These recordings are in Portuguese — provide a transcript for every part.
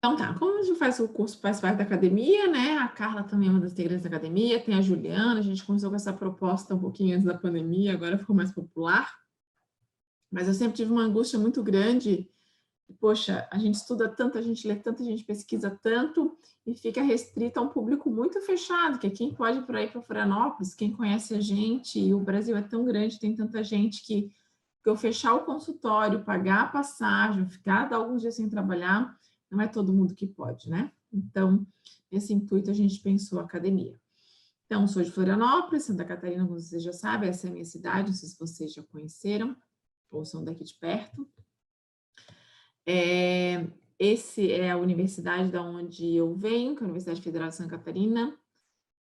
Então tá, como a gente faz o curso, faz parte da academia, né? A Carla também é uma das integrantes da academia, tem a Juliana, a gente começou com essa proposta um pouquinho antes da pandemia, agora ficou mais popular. Mas eu sempre tive uma angústia muito grande. Poxa, a gente estuda tanto, a gente lê tanto, a gente pesquisa tanto e fica restrito a um público muito fechado, que é quem pode ir por aí para Florianópolis, quem conhece a gente, e o Brasil é tão grande, tem tanta gente que eu fechar o consultório, pagar a passagem, ficar alguns dias sem trabalhar, não é todo mundo que pode, né? Então, nesse intuito, a gente pensou a academia. Então, sou de Florianópolis, Santa Catarina, como vocês já sabem, essa é a minha cidade, não sei se vocês já conheceram, ou são daqui de perto. Esse é a universidade da onde eu venho, que é a Universidade Federal de Santa Catarina.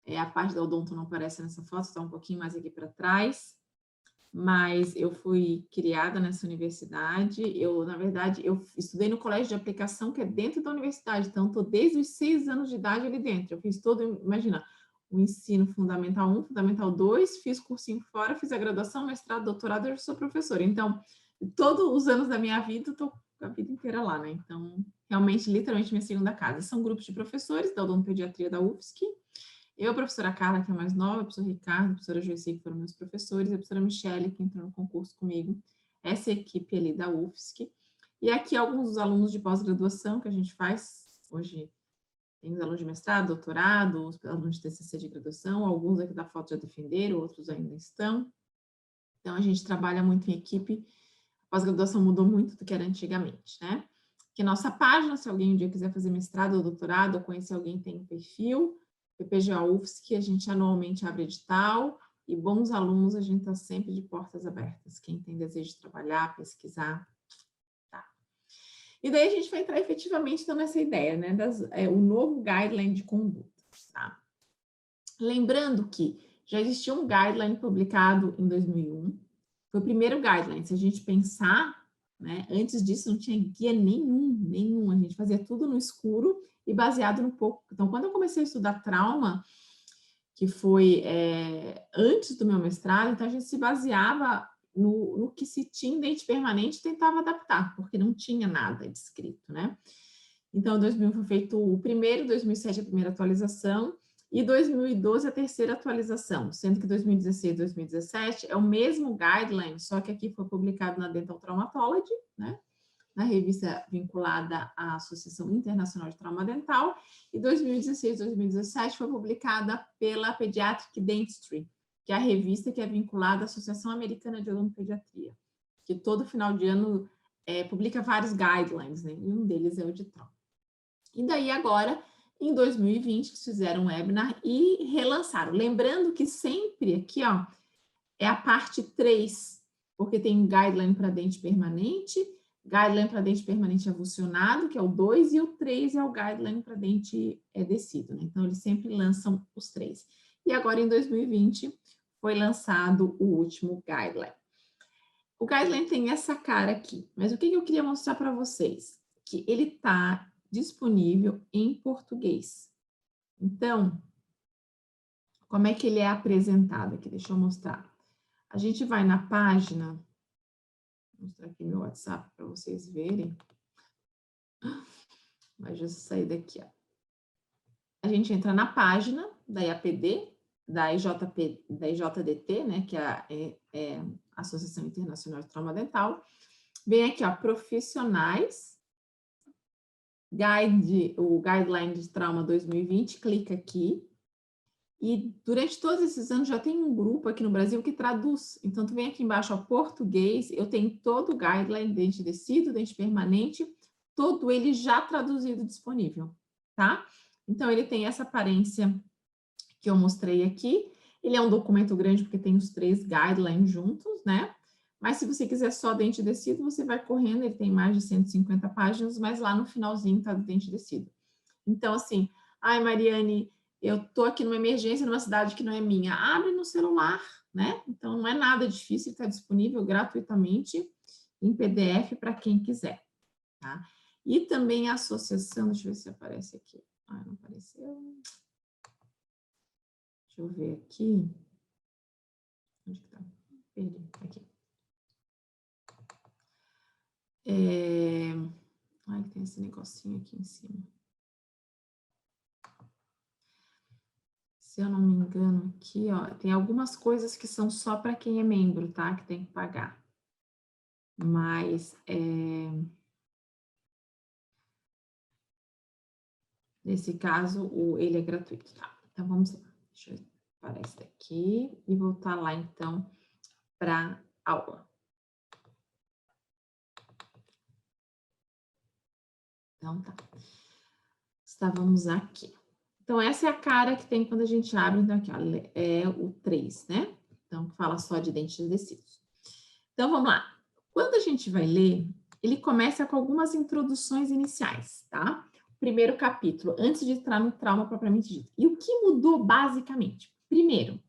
A parte da odonto não aparece nessa foto, está um pouquinho mais aqui para trás. Mas eu fui criada nessa universidade. Na verdade, eu estudei no colégio de aplicação, que é dentro da universidade. Então, estou desde os 6 anos de idade ali dentro. Eu fiz todo, imagina, o ensino fundamental 1, fundamental 2, fiz cursinho fora, fiz a graduação, mestrado, doutorado, eu sou professora. Então, todos os anos da minha vida, estou a vida inteira lá, né? Então, realmente, literalmente, minha segunda casa. São grupos de professores da odontopediatria da UFSC. Eu, a professora Carla, que é mais nova, a professora Ricardo, a professora Joyce, que foram meus professores, e a professora Michele, que entrou no concurso comigo, essa equipe ali da UFSC. E aqui alguns dos alunos de pós-graduação que a gente faz hoje. Tem os alunos de mestrado, doutorado, os alunos de TCC de graduação, alguns aqui da foto já defenderam, outros ainda estão. Então, a gente trabalha muito em equipe. A pós-graduação mudou muito do que era antigamente, né? Que nossa página, se alguém um dia quiser fazer mestrado ou doutorado, ou conhecer alguém tem um perfil, PPGA UFSC, a gente anualmente abre edital, e bons alunos, a gente está sempre de portas abertas. Quem tem desejo de trabalhar, pesquisar, tá. E daí a gente vai entrar efetivamente então, nessa ideia, né, o novo guideline de conduta, tá? Lembrando que já existia um guideline publicado em 2001, foi o primeiro guideline. Se a gente pensar, né, antes disso não tinha guia nenhum. A gente fazia tudo no escuro e baseado no pouco. Então, quando eu comecei a estudar trauma, que foi antes do meu mestrado, então a gente se baseava no que se tinha em dente permanente e tentava adaptar, porque não tinha nada descrito, né? Então, em 2001 foi feito o primeiro, 2007 a primeira atualização, e 2012 a terceira atualização, sendo que 2016 e 2017 é o mesmo guideline, só que aqui foi publicado na Dental Traumatology, né? Na revista vinculada à Associação Internacional de Trauma Dental, e 2016 e 2017 foi publicada pela Pediatric Dentistry, que é a revista que é vinculada à Associação Americana de Odontopediatria, que todo final de ano publica vários guidelines, né? E um deles é o de trauma. E daí agora, em 2020, eles fizeram um webinar e relançaram. Lembrando que sempre aqui, ó, é a parte 3, porque tem um guideline para dente permanente, guideline para dente permanente avulsionado, que é o 2, e o 3 é o guideline para dente descido, né? Então, eles sempre lançam os 3. E agora, em 2020, foi lançado o último guideline. O guideline tem essa cara aqui, mas o que eu queria mostrar para vocês? Que ele está disponível em português. Então, como é que ele é apresentado aqui? Deixa eu mostrar. A gente vai na página, vou mostrar aqui meu WhatsApp para vocês verem. Mas já sair daqui, ó. A gente entra na página da IAPD, da IJDT, né, que é a Associação Internacional de Trauma Dental. Vem aqui, ó, profissionais, o Guideline de Trauma 2020, clica aqui. E durante todos esses anos já tem um grupo aqui no Brasil que traduz. Então, tu vem aqui embaixo, ó, português, eu tenho todo o guideline, dente descido, dente permanente, todo ele já traduzido disponível, tá? Então, ele tem essa aparência que eu mostrei aqui. Ele é um documento grande porque tem os 3 guidelines juntos, né? Mas se você quiser só dente descido, você vai correndo, ele tem mais de 150 páginas, mas lá no finalzinho tá do dente descido. Então, assim, ai, Mariane, eu tô aqui numa emergência numa cidade que não é minha. Abre no celular, né? Então, não é nada difícil, está disponível gratuitamente em PDF para quem quiser, tá? E também a associação, deixa eu ver se aparece aqui. Ah, não apareceu. Deixa eu ver aqui. Onde que tá? Perdi, aqui. Ai, tem esse negocinho aqui em cima. Se eu não me engano, aqui, ó, tem algumas coisas que são só para quem é membro, tá? Que tem que pagar. Mas, nesse caso, ele é gratuito, tá? Então, vamos lá. Deixa eu parar esse daqui e voltar lá, então, para a aula. Então, tá. Estávamos aqui. Então, essa é a cara que tem quando a gente abre. Então, aqui, ó, é o 3, né? Então, fala só de dentes decisivos. Então, vamos lá. Quando a gente vai ler, ele começa com algumas introduções iniciais, tá? Primeiro capítulo, antes de entrar no trauma propriamente dito. E o que mudou basicamente? Primeiro,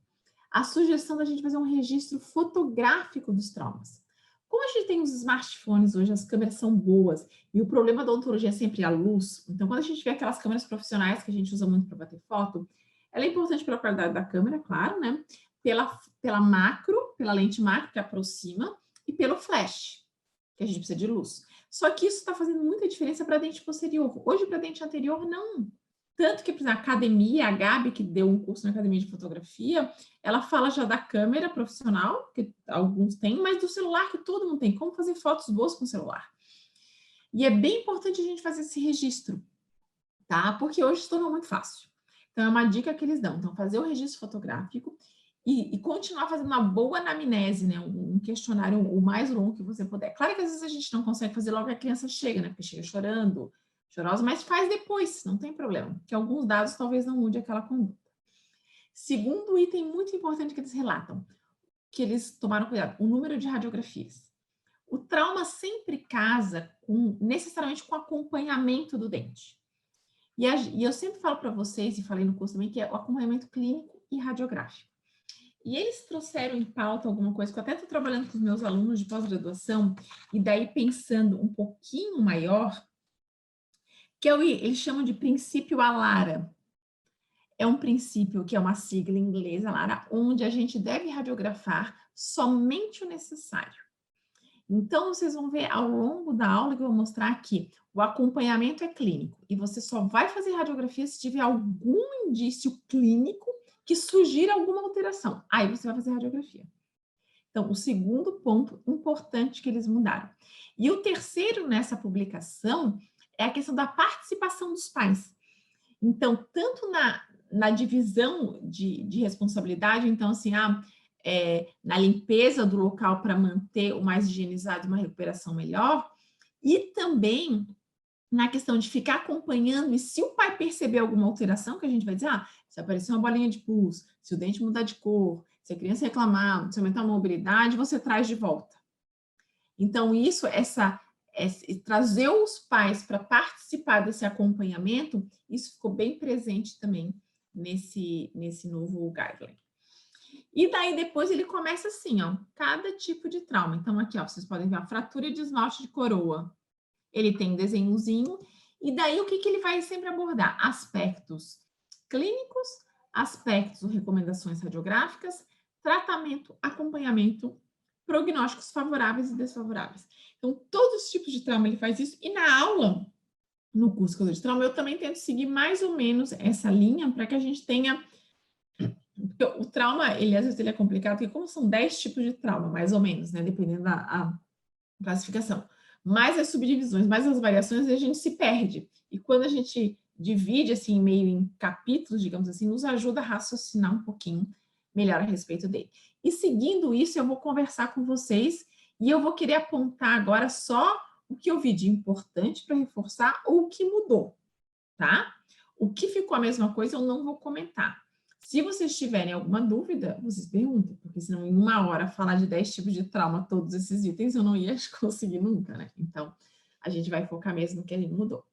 a sugestão da gente fazer um registro fotográfico dos traumas. Como a gente tem os smartphones hoje, as câmeras são boas, e o problema da odontologia é sempre a luz, então quando a gente vê aquelas câmeras profissionais que a gente usa muito para bater foto, ela é importante pela qualidade da câmera, claro, né? Pela macro, pela lente macro que aproxima, e pelo flash, que a gente precisa de luz. Só que isso está fazendo muita diferença para dente posterior. Hoje, para dente anterior, não. Tanto que, por exemplo, a academia, a Gabi, que deu um curso na academia de fotografia, ela fala já da câmera profissional, que alguns têm, mas do celular, que todo mundo tem. Como fazer fotos boas com o celular. E é bem importante a gente fazer esse registro, tá? Porque hoje se tornou muito fácil. Então, é uma dica que eles dão. Então, fazer o registro fotográfico e continuar fazendo uma boa anamnese, né? Um questionário o mais longo que você puder. Claro que às vezes a gente não consegue fazer logo que a criança chega, né? Porque chega chorando, chorosa, mas faz depois, não tem problema. Que alguns dados talvez não mude aquela conduta. Segundo item muito importante que eles relatam, que eles tomaram cuidado, o número de radiografias. O trauma sempre casa necessariamente com acompanhamento do dente. E eu sempre falo para vocês, e falei no curso também, que é o acompanhamento clínico e radiográfico. E eles trouxeram em pauta alguma coisa que eu até estou trabalhando com os meus alunos de pós-graduação, e daí pensando um pouquinho maior, que eles chamam de princípio ALARA. É um princípio que é uma sigla inglesa, ALARA, onde a gente deve radiografar somente o necessário. Então, vocês vão ver ao longo da aula que eu vou mostrar aqui, o acompanhamento é clínico, e você só vai fazer radiografia se tiver algum indício clínico que sugira alguma alteração. Aí você vai fazer radiografia. Então, o segundo ponto importante que eles mudaram. E o terceiro nessa publicação é a questão da participação dos pais. Então, tanto na divisão de responsabilidade, então, assim, na limpeza do local para manter o mais higienizado e uma recuperação melhor, e também na questão de ficar acompanhando, e se o pai perceber alguma alteração, que a gente vai dizer, se aparecer uma bolinha de pus, se o dente mudar de cor, se a criança reclamar, se aumentar a mobilidade, você traz de volta. Então, isso, trazer os pais para participar desse acompanhamento, isso ficou bem presente também nesse novo guideline. E daí depois ele começa assim, cada tipo de trauma. Então aqui, vocês podem ver a fratura de esmalte de coroa. Ele tem um desenhozinho, e daí o que ele vai sempre abordar? Aspectos clínicos, aspectos, recomendações radiográficas, tratamento, acompanhamento, prognósticos favoráveis e desfavoráveis. Então, todos os tipos de trauma ele faz isso, e na aula, no curso de trauma, eu também tento seguir mais ou menos essa linha para que a gente tenha... Porque o trauma, às vezes ele é complicado, porque como são 10 tipos de trauma, mais ou menos, né, dependendo da classificação, mais as subdivisões, mais as variações, a gente se perde. E quando a gente divide, assim, meio em capítulos, digamos assim, nos ajuda a raciocinar um pouquinho melhor a respeito dele. E seguindo isso, eu vou conversar com vocês e eu vou querer apontar agora só o que eu vi de importante para reforçar ou o que mudou, tá? O que ficou a mesma coisa eu não vou comentar. Se vocês tiverem alguma dúvida, vocês perguntem, porque senão em uma hora falar de 10 tipos de trauma, todos esses itens, eu não ia conseguir nunca, né? Então, a gente vai focar mesmo no que a gente mudou.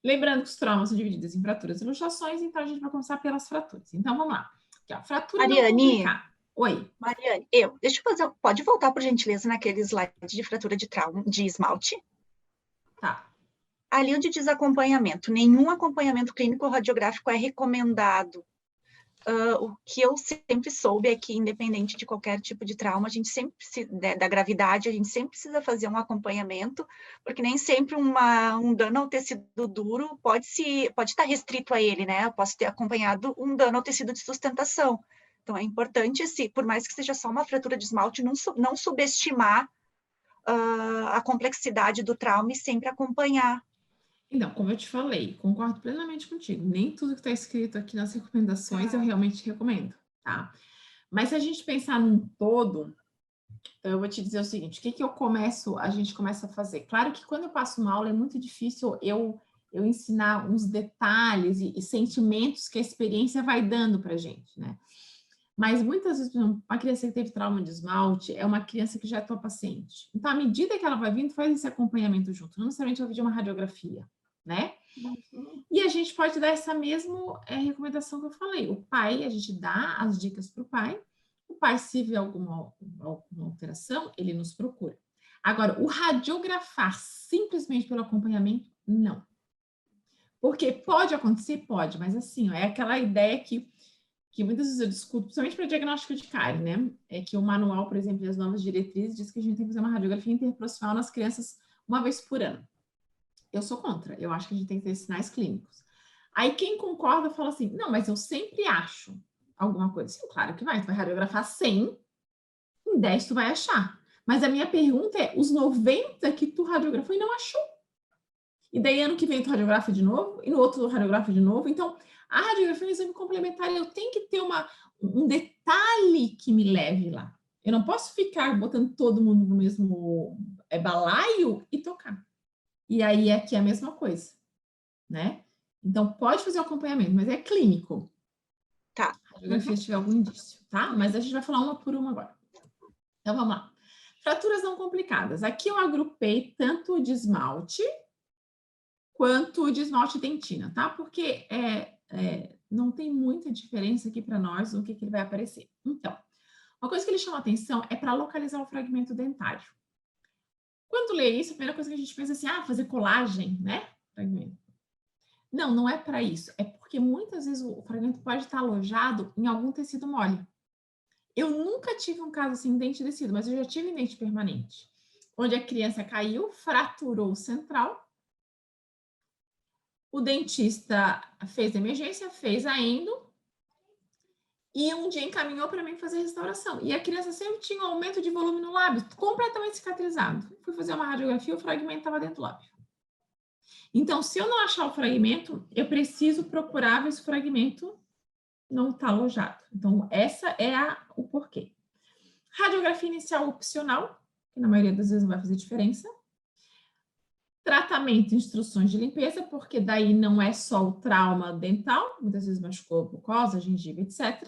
Lembrando que os traumas são divididos em fraturas e luxações, então a gente vai começar pelas fraturas. Então, vamos lá. Aqui, fratura não complicada. Oi. Mariane, deixa eu fazer, pode voltar, por gentileza, naquele slide de fratura de trauma, de esmalte? Tá. Ali onde diz acompanhamento, nenhum acompanhamento clínico ou radiográfico é recomendado. o que eu sempre soube é que, independente de qualquer tipo de trauma, a gente sempre da gravidade, a gente sempre precisa fazer um acompanhamento, porque nem sempre um dano ao tecido duro pode estar restrito a ele, né? Eu posso ter acompanhado um dano ao tecido de sustentação. Então, é importante, por mais que seja só uma fratura de esmalte, não subestimar a complexidade do trauma e sempre acompanhar. Então, como eu te falei, concordo plenamente contigo. Nem tudo que está escrito aqui nas recomendações eu realmente recomendo, tá? Mas se a gente pensar num todo, eu vou te dizer o seguinte: o que a gente começa a fazer? Claro que quando eu passo uma aula é muito difícil eu ensinar uns detalhes e sentimentos que a experiência vai dando para a gente, né? Mas muitas vezes, por exemplo, uma criança que teve trauma de esmalte é uma criança que já é tua paciente. Então, à medida que ela vai vindo, faz esse acompanhamento junto. Não necessariamente vai pedir uma radiografia, né? E a gente pode dar essa mesma recomendação que eu falei. O pai, a gente dá as dicas para o pai. O pai, se vê alguma alteração, ele nos procura. Agora, o radiografar simplesmente pelo acompanhamento, não. Porque pode acontecer? Pode, mas assim, é aquela ideia que muitas vezes eu discuto, principalmente para diagnóstico de cárie, né? É que o manual, por exemplo, e as novas diretrizes diz que a gente tem que fazer uma radiografia interprofissional nas crianças uma vez por ano. Eu sou contra, eu acho que a gente tem que ter sinais clínicos. Aí quem concorda fala assim, não, mas eu sempre acho alguma coisa. Sim, claro que vai, tu vai radiografar 100, em 10 tu vai achar. Mas a minha pergunta é, os 90 que tu radiografou e não achou? E daí ano que vem tu radiografa de novo, e no outro tu radiografa de novo. Então, a radiografia é um exame complementar e eu tenho que ter um detalhe que me leve lá. Eu não posso ficar botando todo mundo no mesmo balaio e tocar. E aí aqui é a mesma coisa, né? Então, pode fazer o acompanhamento, mas é clínico. Tá. Radiografia se tiver algum indício, tá? Mas a gente vai falar uma por uma agora. Então, vamos lá. Fraturas não complicadas. Aqui eu agrupei tanto de esmalte quanto de esmalte dentina, tá? Porque não tem muita diferença aqui para nós o que ele vai aparecer. Então, uma coisa que ele chama atenção é para localizar o fragmento dentário. Quando lê isso, a primeira coisa que a gente pensa é assim, fazer colagem, né? Fragmento. Não, não é para isso. É porque muitas vezes o fragmento pode estar alojado em algum tecido mole. Eu nunca tive um caso assim, dente descido, mas eu já tive dente permanente, onde a criança caiu, fraturou o central, o dentista fez a emergência, fez a endo, e um dia encaminhou para mim fazer restauração. E a criança sempre tinha um aumento de volume no lábio, completamente cicatrizado. Fui fazer uma radiografia, o fragmento estava dentro do lábio. Então, se eu não achar o fragmento, eu preciso procurar ver se o fragmento não está alojado. Então, essa é o porquê. Radiografia inicial opcional, que na maioria das vezes não vai fazer diferença. Tratamento e instruções de limpeza, porque daí não é só o trauma dental, muitas vezes machucou mucosa, gengiva, etc.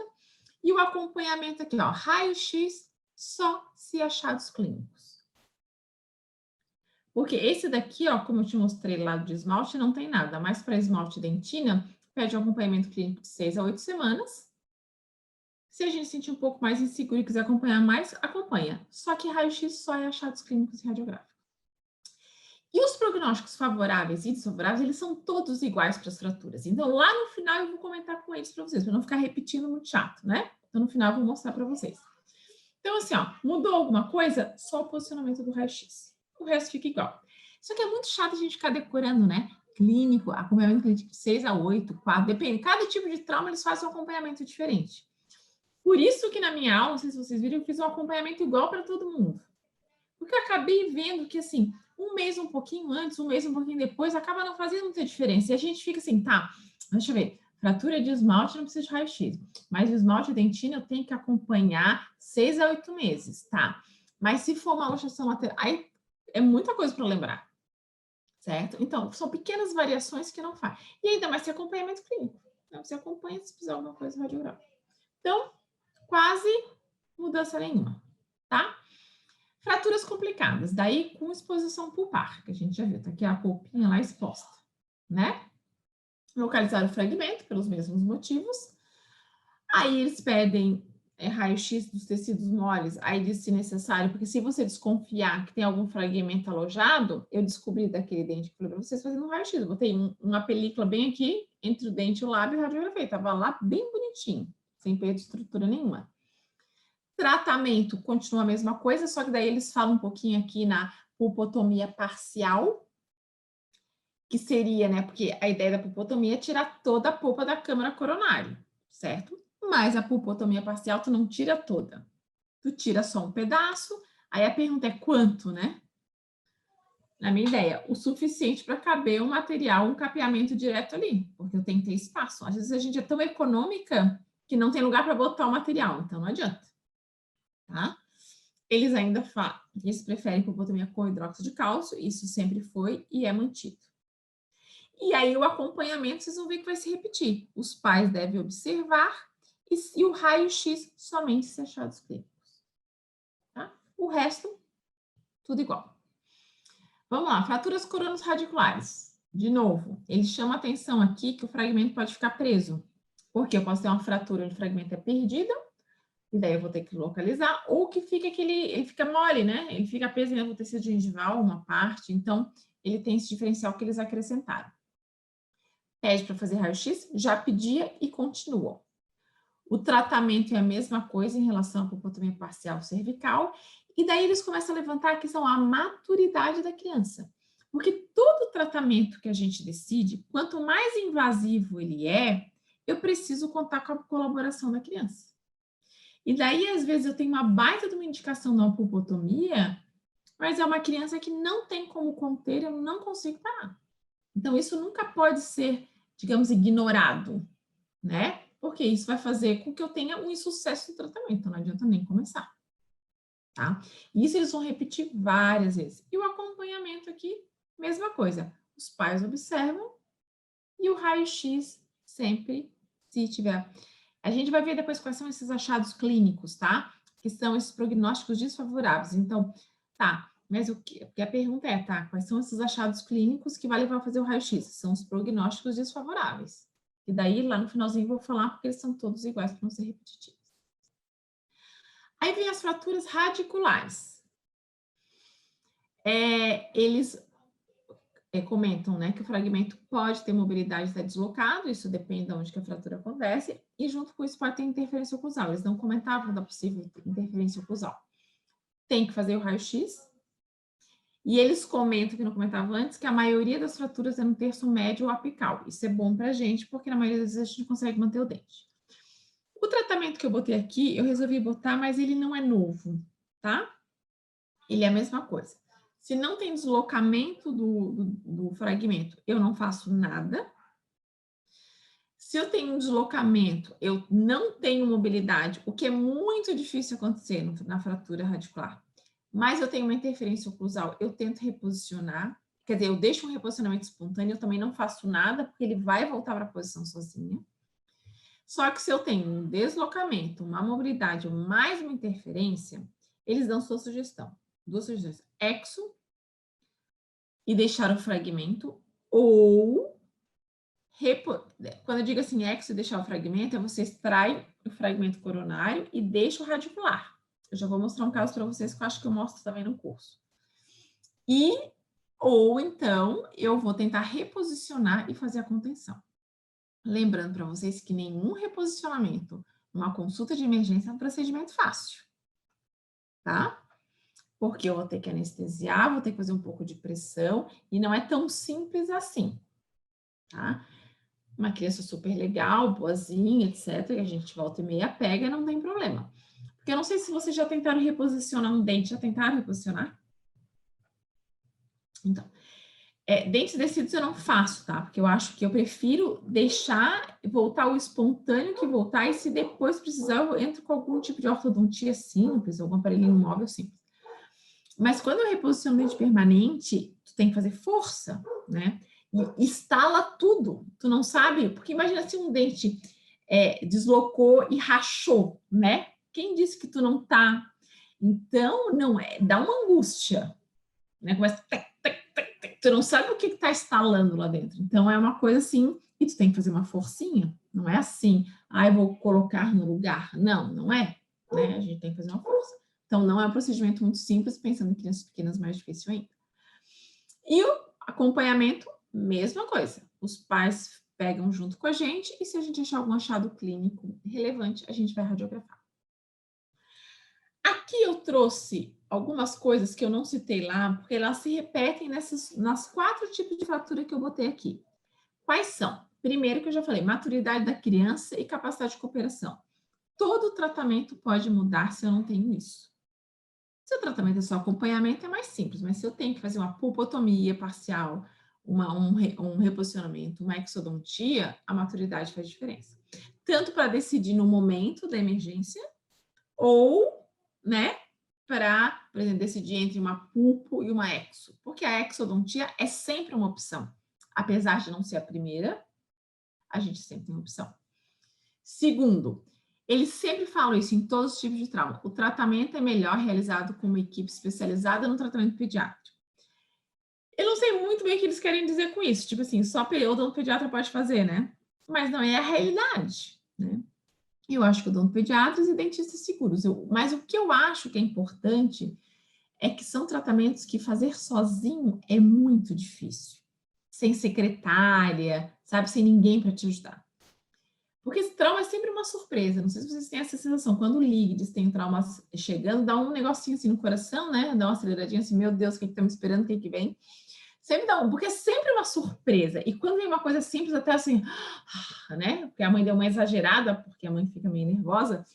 E o acompanhamento aqui, ó, raio-x, só se achados clínicos. Porque esse daqui, ó, como eu te mostrei lá de esmalte, não tem nada, mas para esmalte dentina, pede um acompanhamento clínico de 6 a 8 semanas. Se a gente sentir um pouco mais inseguro e quiser acompanhar mais, acompanha. Só que raio-x só é achados clínicos e radiográficos. E os prognósticos favoráveis e desfavoráveis, eles são todos iguais para as fraturas. Então, lá no final eu vou comentar com eles para vocês, para não ficar repetindo muito chato, né? Então, no final eu vou mostrar para vocês. Então, assim, ó, mudou alguma coisa? Só o posicionamento do raio-x. O resto fica igual. Só que é muito chato a gente ficar decorando, né? Clínico, acompanhamento clínico de 6 a 8, 4, depende. Cada tipo de trauma, eles fazem um acompanhamento diferente. Por isso que na minha aula, não sei se vocês viram, eu fiz um acompanhamento igual para todo mundo. Porque eu acabei vendo que, assim, um mês um pouquinho antes, um mês um pouquinho depois, acaba não fazendo muita diferença. E a gente fica assim, tá, deixa eu ver, fratura de esmalte não precisa de raio-x, mas o esmalte dentina eu tenho que acompanhar 6 a 8 meses, tá? Mas se for uma luxação lateral, aí é muita coisa para lembrar, certo? Então, são pequenas variações que não faz. E ainda mais se acompanhamento clínico. Então, você acompanha se precisar de alguma coisa radiográfica. Então, quase mudança nenhuma, tá? Fraturas complicadas, daí com exposição pulpar, que a gente já viu, tá aqui a polpinha lá exposta, né? Localizar o fragmento pelos mesmos motivos. Aí eles pedem raio-x dos tecidos moles, aí diz se necessário, porque se você desconfiar que tem algum fragmento alojado, eu descobri daquele dente que eu falei para vocês fazendo um raio-x, eu botei uma película bem aqui, entre o dente e o lábio e radiografei, tava lá bem bonitinho. sem perda de estrutura nenhuma. Tratamento continua a mesma coisa, só que daí eles falam um pouquinho aqui na pulpotomia parcial, que seria, né, porque a ideia da pulpotomia é tirar toda a polpa da câmara coronária, certo? Mas a pulpotomia parcial tu não tira toda, tu tira só um pedaço, aí a pergunta é quanto, né? Na minha ideia, o suficiente para caber um material, um capeamento direto ali, porque eu tenho que ter espaço. Às vezes a gente é tão econômica que não tem lugar para botar o material, então não adianta, tá? Eles ainda falam que eles preferem pulpotomia com hidróxido de cálcio, isso sempre foi e é mantido. E aí o acompanhamento, vocês vão ver que vai se repetir. Os pais devem observar e o raio-x somente se achados clínicos. Tá? O resto, tudo igual. Vamos lá, fraturas coronas radiculares. De novo, ele chama a atenção aqui que o fragmento pode ficar preso. Porque eu posso ter uma fratura onde o fragmento é perdido, e daí eu vou ter que localizar, ou que fica ele fica mole, né? Ele fica preso no tecido gengival, uma parte, então ele tem esse diferencial que eles acrescentaram. Pede para fazer raio-x, já pedia e continua. O tratamento é a mesma coisa em relação à pulpotomia parcial cervical, e daí eles começam a levantar a questão da maturidade da criança. Porque todo tratamento que a gente decide, quanto mais invasivo ele é, eu preciso contar com a colaboração da criança. E daí, às vezes, eu tenho uma baita de uma indicação na pulpotomia, mas é uma criança que não tem como conter, eu não consigo parar. Então, isso nunca pode ser, digamos, ignorado, né? Porque isso vai fazer com que eu tenha um insucesso no tratamento, então não adianta nem começar, tá? Isso eles vão repetir várias vezes. E o acompanhamento aqui, mesma coisa. Os pais observam e o raio-x sempre, se tiver. A gente vai ver depois quais são esses achados clínicos, tá? Que são esses prognósticos desfavoráveis. Então, tá, mas o que? Porque a pergunta é, tá, quais são esses achados clínicos que vai levar a fazer o raio-x? São os prognósticos desfavoráveis. E daí, lá no finalzinho, eu vou falar porque eles são todos iguais para não ser repetitivos. Aí vem as fraturas radiculares. Eles comentam, né, que o fragmento pode ter mobilidade e estar deslocado, isso depende de onde que a fratura acontece, e junto com isso pode ter interferência oclusal. Eles não comentavam da possível interferência oclusal. Tem que fazer o raio-x, e eles comentam, que não comentava antes, que a maioria das fraturas é no terço médio ou apical. Isso é bom pra gente, porque na maioria das vezes a gente consegue manter o dente. O tratamento que eu botei aqui, eu resolvi botar, mas ele não é novo, tá? Ele é a mesma coisa. Se não tem deslocamento do fragmento, eu não faço nada. Se eu tenho um deslocamento, eu não tenho mobilidade, o que é muito difícil acontecer na fratura radicular. Mas eu tenho uma interferência oclusal, eu tento reposicionar. Quer dizer, eu deixo um reposicionamento espontâneo, eu também não faço nada, porque ele vai voltar para a posição sozinho. Só que se eu tenho um deslocamento, uma mobilidade ou mais uma interferência, eles dão sua sugestão. Duas sugestões. Exo e deixar o fragmento, ou quando eu digo assim, exo e deixar o fragmento, é você extrai o fragmento coronário e deixa o radicular. Eu já vou mostrar um caso para vocês que eu acho que eu mostro também no curso. Ou então, eu vou tentar reposicionar e fazer a contenção. Lembrando para vocês que nenhum reposicionamento numa consulta de emergência é um procedimento fácil, tá? Porque eu vou ter que anestesiar, vou ter que fazer um pouco de pressão, e não é tão simples assim, tá? Uma criança super legal, boazinha, etc., que a gente volta e meia pega, não tem problema. Porque eu não sei se vocês já tentaram reposicionar um dente, já tentaram reposicionar? Então, dentes descidos eu não faço, tá? Porque eu acho que eu prefiro deixar voltar o espontâneo que voltar, e se depois precisar, eu entro com algum tipo de ortodontia simples, algum aparelhinho móvel simples. Mas quando eu reposiciono dente permanente, tu tem que fazer força, né? E instala tudo. Tu não sabe, porque imagina se um dente deslocou e rachou, né? Quem disse que tu não tá? Então, não é, dá uma angústia, né? Começa, tu não sabe o que está instalando lá dentro. Então, é uma coisa assim, e tu tem que fazer uma forcinha. Não é assim, eu vou colocar no lugar. Não, não é. Né? A gente tem que fazer uma força. Então, não é um procedimento muito simples, pensando em crianças pequenas, mais difícil ainda. E o acompanhamento, mesma coisa. Os pais pegam junto com a gente e se a gente achar algum achado clínico relevante, a gente vai radiografar. Aqui eu trouxe algumas coisas que eu não citei lá, porque elas se repetem nas 4 tipos de fratura que eu botei aqui. Quais são? Primeiro que eu já falei, maturidade da criança e capacidade de cooperação. Todo tratamento pode mudar se eu não tenho isso. Se o tratamento é só acompanhamento, é mais simples, mas se eu tenho que fazer uma pulpotomia parcial, um reposicionamento, uma exodontia, a maturidade faz diferença. Tanto para decidir no momento da emergência, ou, né, para, por exemplo, decidir entre uma pulpo e uma exo. Porque a exodontia é sempre uma opção. Apesar de não ser a primeira, a gente sempre tem opção. Segundo, eles sempre falam isso em todos os tipos de trauma. O tratamento é melhor realizado com uma equipe especializada no tratamento pediátrico. Eu não sei muito bem o que eles querem dizer com isso. Tipo assim, só o odontopediatra pode fazer, né? Mas não é a realidade, né? Eu acho que odontopediatras e dentistas seguros. Mas o que eu acho que é importante é que são tratamentos que fazer sozinho é muito difícil. Sem secretária, sabe? Sem ninguém para te ajudar. Porque esse trauma é sempre uma surpresa. Não sei se vocês têm essa sensação. Quando liga e diz que tem trauma chegando, dá um negocinho assim no coração, né? Dá uma aceleradinha assim, meu Deus, o que estamos esperando, o que vem? Sempre dá porque é sempre uma surpresa. E quando vem uma coisa simples, até assim, né? Porque a mãe deu uma exagerada, porque a mãe fica meio nervosa.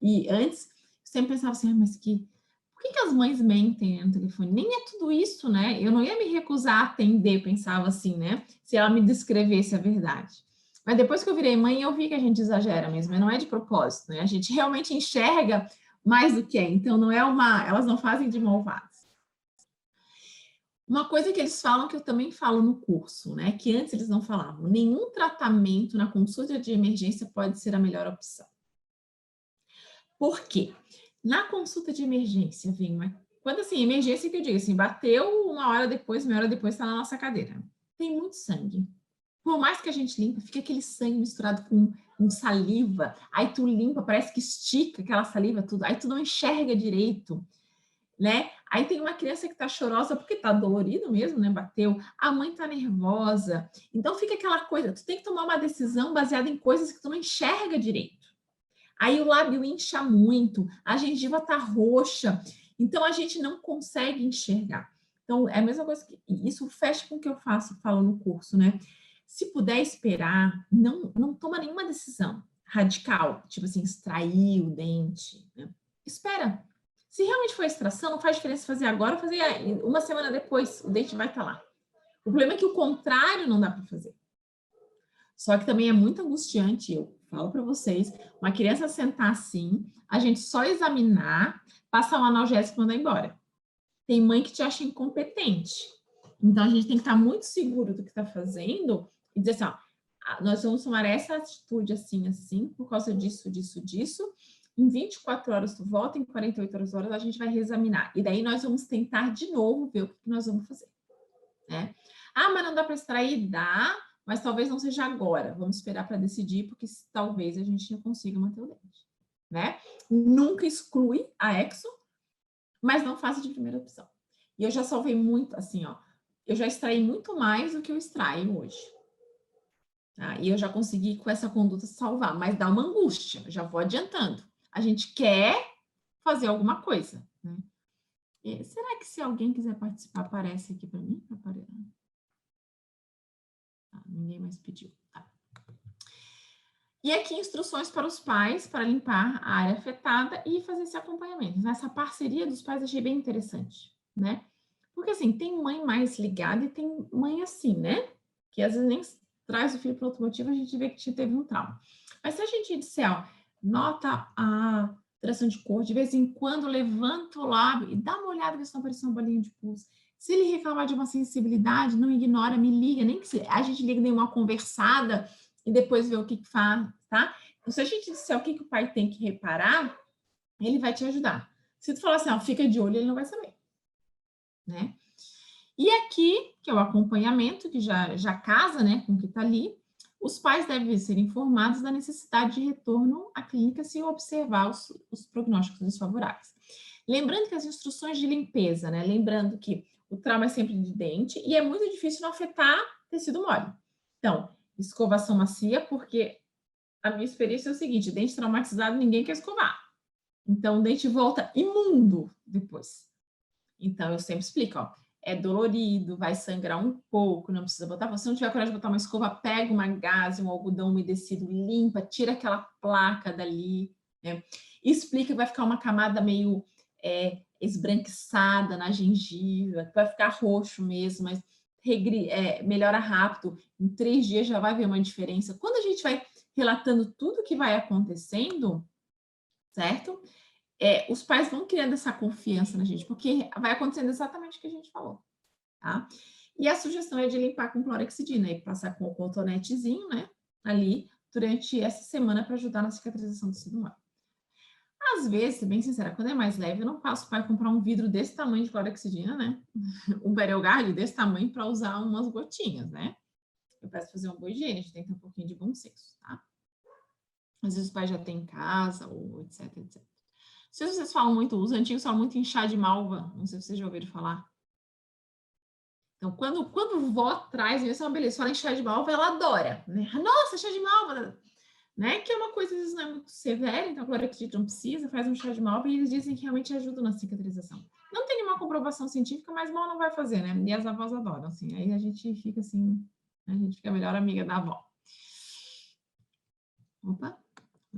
E antes, sempre pensava assim, mas por que as mães mentem no telefone? Nem é tudo isso, né? Eu não ia me recusar a atender, pensava assim, né? Se ela me descrevesse a verdade. Mas depois que eu virei mãe, eu vi que a gente exagera mesmo, não é de propósito, né? A gente realmente enxerga mais do que é. Então, não é elas não fazem de malvadas. Uma coisa que eles falam, que eu também falo no curso, né? Que antes eles não falavam. Nenhum tratamento na consulta de emergência pode ser a melhor opção. Por quê? Na consulta de emergência, vem quando assim, emergência que eu digo assim, bateu uma hora depois, meia hora depois, está na nossa cadeira. Tem muito sangue. Por mais que a gente limpa, fica aquele sangue misturado com saliva. Aí tu limpa, parece que estica aquela saliva tudo. Aí tu não enxerga direito, né? Aí tem uma criança que tá chorosa porque tá dolorido mesmo, né? Bateu. A mãe tá nervosa. Então fica aquela coisa, tu tem que tomar uma decisão baseada em coisas que tu não enxerga direito. Aí o lábio incha muito, a gengiva tá roxa. Então a gente não consegue enxergar. Então é a mesma coisa que isso fecha com o que eu falo no curso, né? Se puder esperar, não toma nenhuma decisão radical, tipo assim, extrair o dente, né? Espera. Se realmente for extração, não faz diferença fazer agora ou fazer uma semana depois, o dente vai estar lá. O problema é que o contrário não dá para fazer. Só que também é muito angustiante, eu falo para vocês, uma criança sentar assim, a gente só examinar, passar um analgésico e mandar embora. Tem mãe que te acha incompetente. Então, a gente tem que estar muito seguro do que está fazendo e dizer assim, ó, nós vamos tomar essa atitude assim, assim, por causa disso, disso, disso. Em 24 horas tu volta, em 48 horas a gente vai reexaminar. E daí nós vamos tentar de novo ver o que nós vamos fazer, né? Ah, mas não dá para extrair? Dá, mas talvez não seja agora. Vamos esperar para decidir, porque talvez a gente não consiga manter o dente, né? Nunca exclui a exo, mas não faça de primeira opção. E eu já salvei muito, assim, ó, eu já extraí muito mais do que eu extraio hoje. Tá? E eu já consegui, com essa conduta, salvar, mas dá uma angústia, já vou adiantando. A gente quer fazer alguma coisa, né? E será que se alguém quiser participar, aparece aqui para mim? Ninguém mais pediu. Tá. E aqui instruções para os pais para limpar a área afetada e fazer esse acompanhamento. Essa parceria dos pais achei bem interessante, né? Porque assim, tem mãe mais ligada e tem mãe assim, né? Que às vezes nem traz o filho por outro motivo, a gente vê que teve um trauma. Mas se a gente disser, ó, nota a alteração de cor, de vez em quando levanta o lábio e dá uma olhada ver se não apareceu uma bolinha de pulso. Se ele reclamar de uma sensibilidade, não ignora, me liga, nem que a gente liga, dê uma conversada e depois vê o que faz, tá? Então, se a gente disser o que o pai tem que reparar, ele vai te ajudar. Se tu falar assim, ó, fica de olho, ele não vai saber, né? E aqui, que é o acompanhamento, que já casa, né, com o que está ali, os pais devem ser informados da necessidade de retorno à clínica se observar os prognósticos desfavoráveis. Lembrando que as instruções de limpeza, né, lembrando que o trauma é sempre de dente e é muito difícil não afetar tecido mole. Então, escovação macia, porque a minha experiência é o seguinte, dente traumatizado ninguém quer escovar. Então, o dente volta imundo depois. Então, eu sempre explico, ó, é dolorido, vai sangrar um pouco, não precisa botar. Se não tiver coragem de botar uma escova, pega uma gaze, um algodão umedecido, limpa, tira aquela placa dali, né? Explica que vai ficar uma camada meio esbranquiçada na gengiva, vai ficar roxo mesmo, mas melhora rápido. Em 3 dias já vai ver uma diferença. Quando a gente vai relatando tudo que vai acontecendo, certo? Os pais vão criando essa confiança na gente, porque vai acontecendo exatamente o que a gente falou, tá? E a sugestão é de limpar com clorexidina e passar com o cotonetezinho, né? Ali, durante essa semana para ajudar na cicatrização do tecido mole. Às vezes, ser bem sincera, quando é mais leve, eu não passo o pai comprar um vidro desse tamanho de clorexidina, né? Um Bereogard desse tamanho para usar umas gotinhas, né? Eu peço fazer um boa higiene, a gente tem que ter um pouquinho de bom senso, tá? Às vezes o pai já tem em casa, ou etc, etc. Se vocês falam muito, os antigos falam muito em chá de malva, não sei se vocês já ouviram falar. Então, quando vó traz, isso é uma beleza, fala em chá de malva, ela adora, né? Nossa, chá de malva, né? Que é uma coisa, às vezes, não é muito severa, então agora que a gente não precisa, faz um chá de malva e eles dizem que realmente ajuda na cicatrização. Não tem nenhuma comprovação científica, mas mal não vai fazer, né? E as avós adoram, assim. Aí a gente fica assim, a gente fica a melhor amiga da avó. Opa,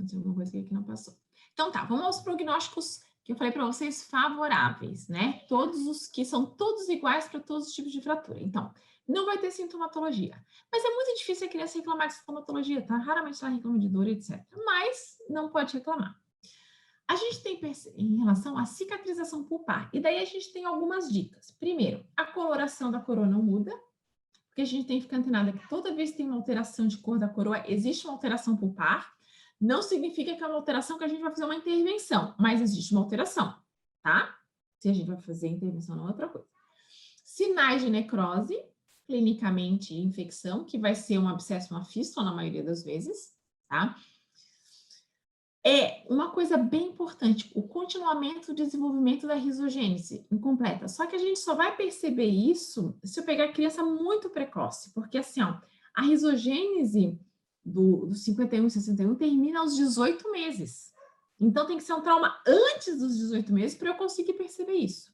tem alguma coisa aqui que não passou. Então tá, vamos aos prognósticos que eu falei para vocês favoráveis, né? Todos os que são todos iguais para todos os tipos de fratura. Então, não vai ter sintomatologia. Mas é muito difícil a criança reclamar de sintomatologia, tá? Raramente ela reclama de dor, etc. Mas não pode reclamar. A gente tem em relação à cicatrização pulpar. E daí a gente tem algumas dicas. Primeiro, a coloração da coroa não muda, porque a gente tem que ficar antenada que toda vez que tem uma alteração de cor da coroa, existe uma alteração pulpar. Não significa que é uma alteração que a gente vai fazer uma intervenção, mas existe uma alteração, tá? Se a gente vai fazer intervenção, não é outra coisa. Sinais de necrose, clinicamente infecção, que vai ser um abscesso, uma fístula na maioria das vezes, tá? É uma coisa bem importante, o continuamento do desenvolvimento da risogênese incompleta. Só que a gente só vai perceber isso se eu pegar a criança muito precoce, porque assim, ó, a risogênese do 51 e 61 termina aos 18 meses. Então, tem que ser um trauma antes dos 18 meses para eu conseguir perceber isso.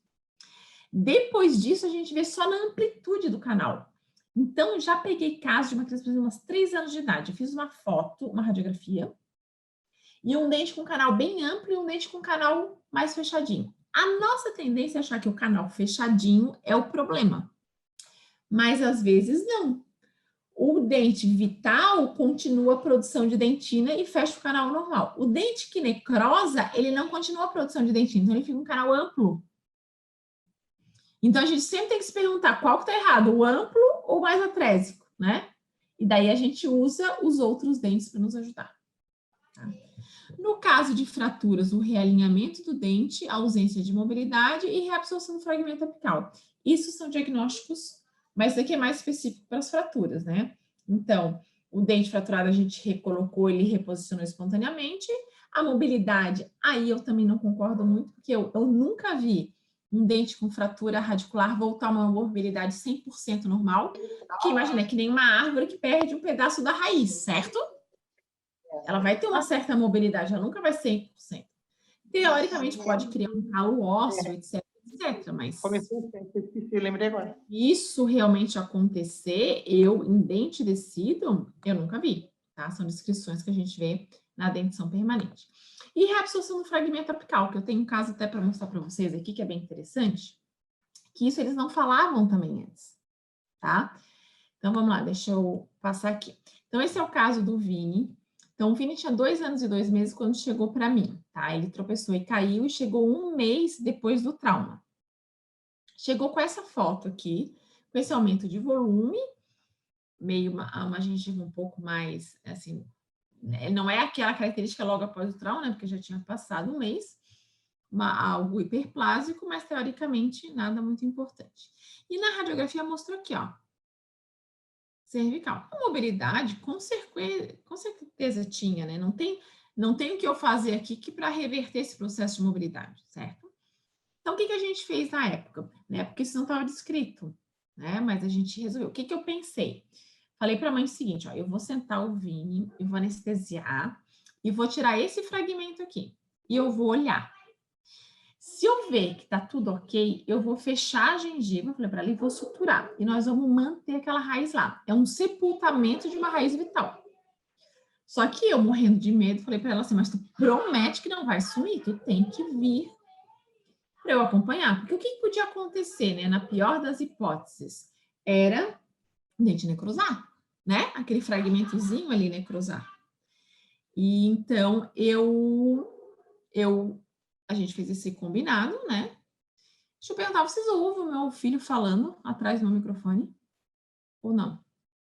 Depois disso, a gente vê só na amplitude do canal. Então, já peguei casos de uma criança, por exemplo, umas 3 anos de idade. Eu fiz uma foto, uma radiografia, e um dente com canal bem amplo e um dente com canal mais fechadinho. A nossa tendência é achar que o canal fechadinho é o problema. Mas, às vezes, não. O dente vital continua a produção de dentina e fecha o canal normal. O dente que necrosa, ele não continua a produção de dentina, então ele fica um canal amplo. Então, a gente sempre tem que se perguntar qual que está errado, o amplo ou mais atrésico, né? E daí a gente usa os outros dentes para nos ajudar. Tá? No caso de fraturas, o realinhamento do dente, a ausência de mobilidade e reabsorção do fragmento apical. Isso são diagnósticos, mas isso aqui é mais específico para as fraturas, né? Então, o dente fraturado a gente recolocou, ele reposicionou espontaneamente. A mobilidade, aí eu também não concordo muito, porque eu nunca vi um dente com fratura radicular voltar a uma mobilidade 100% normal. Porque imagina, é que nem uma árvore que perde um pedaço da raiz, certo? Ela vai ter uma certa mobilidade, ela nunca vai ser 100%. Teoricamente, pode criar um calo ósseo, etc, etc, mas... Começou, eu lembrei agora. Isso realmente acontecer, em dente descido, eu nunca vi, tá? São descrições que a gente vê na dentição permanente. E reabsorção do fragmento apical, que eu tenho um caso até para mostrar para vocês aqui, que é bem interessante, que isso eles não falavam também antes, tá? Então, vamos lá, deixa eu passar aqui. Então, esse é o caso do Vini. Então, o Vini tinha 2 anos e 2 meses quando chegou para mim, tá? Ele tropeçou e caiu e chegou 1 mês depois do trauma. Chegou com essa foto aqui, com esse aumento de volume, meio uma gengiva um pouco mais, assim, né? Não é aquela característica logo após o trauma, né? Porque já tinha passado 1 mês, algo hiperplásico, mas teoricamente nada muito importante. E na radiografia mostrou aqui, ó, cervical. A mobilidade, com certeza tinha, né? Não tem o que eu fazer aqui que para reverter esse processo de mobilidade, certo? Então, o que a gente fez na época? Né? Porque isso não estava descrito, né? Mas a gente resolveu. O que eu pensei? falei para a mãe o seguinte, ó, eu vou sentar o Vini, eu vou anestesiar e vou tirar esse fragmento aqui. E eu vou olhar. Se eu ver que tá tudo ok, eu vou fechar a gengiva, falei para ela, e vou suturar. E nós vamos manter aquela raiz lá. É um sepultamento de uma raiz vital. Só que eu, morrendo de medo, falei para ela assim, mas tu promete que não vai sumir, tu tem que vir para eu acompanhar. Porque o que podia acontecer, né? Na pior das hipóteses, era o dente necrosar, né? Aquele fragmentozinho ali necrosar. E então, a gente fez esse combinado, né? Deixa eu perguntar, vocês ouvem o meu filho falando atrás do microfone? Ou não?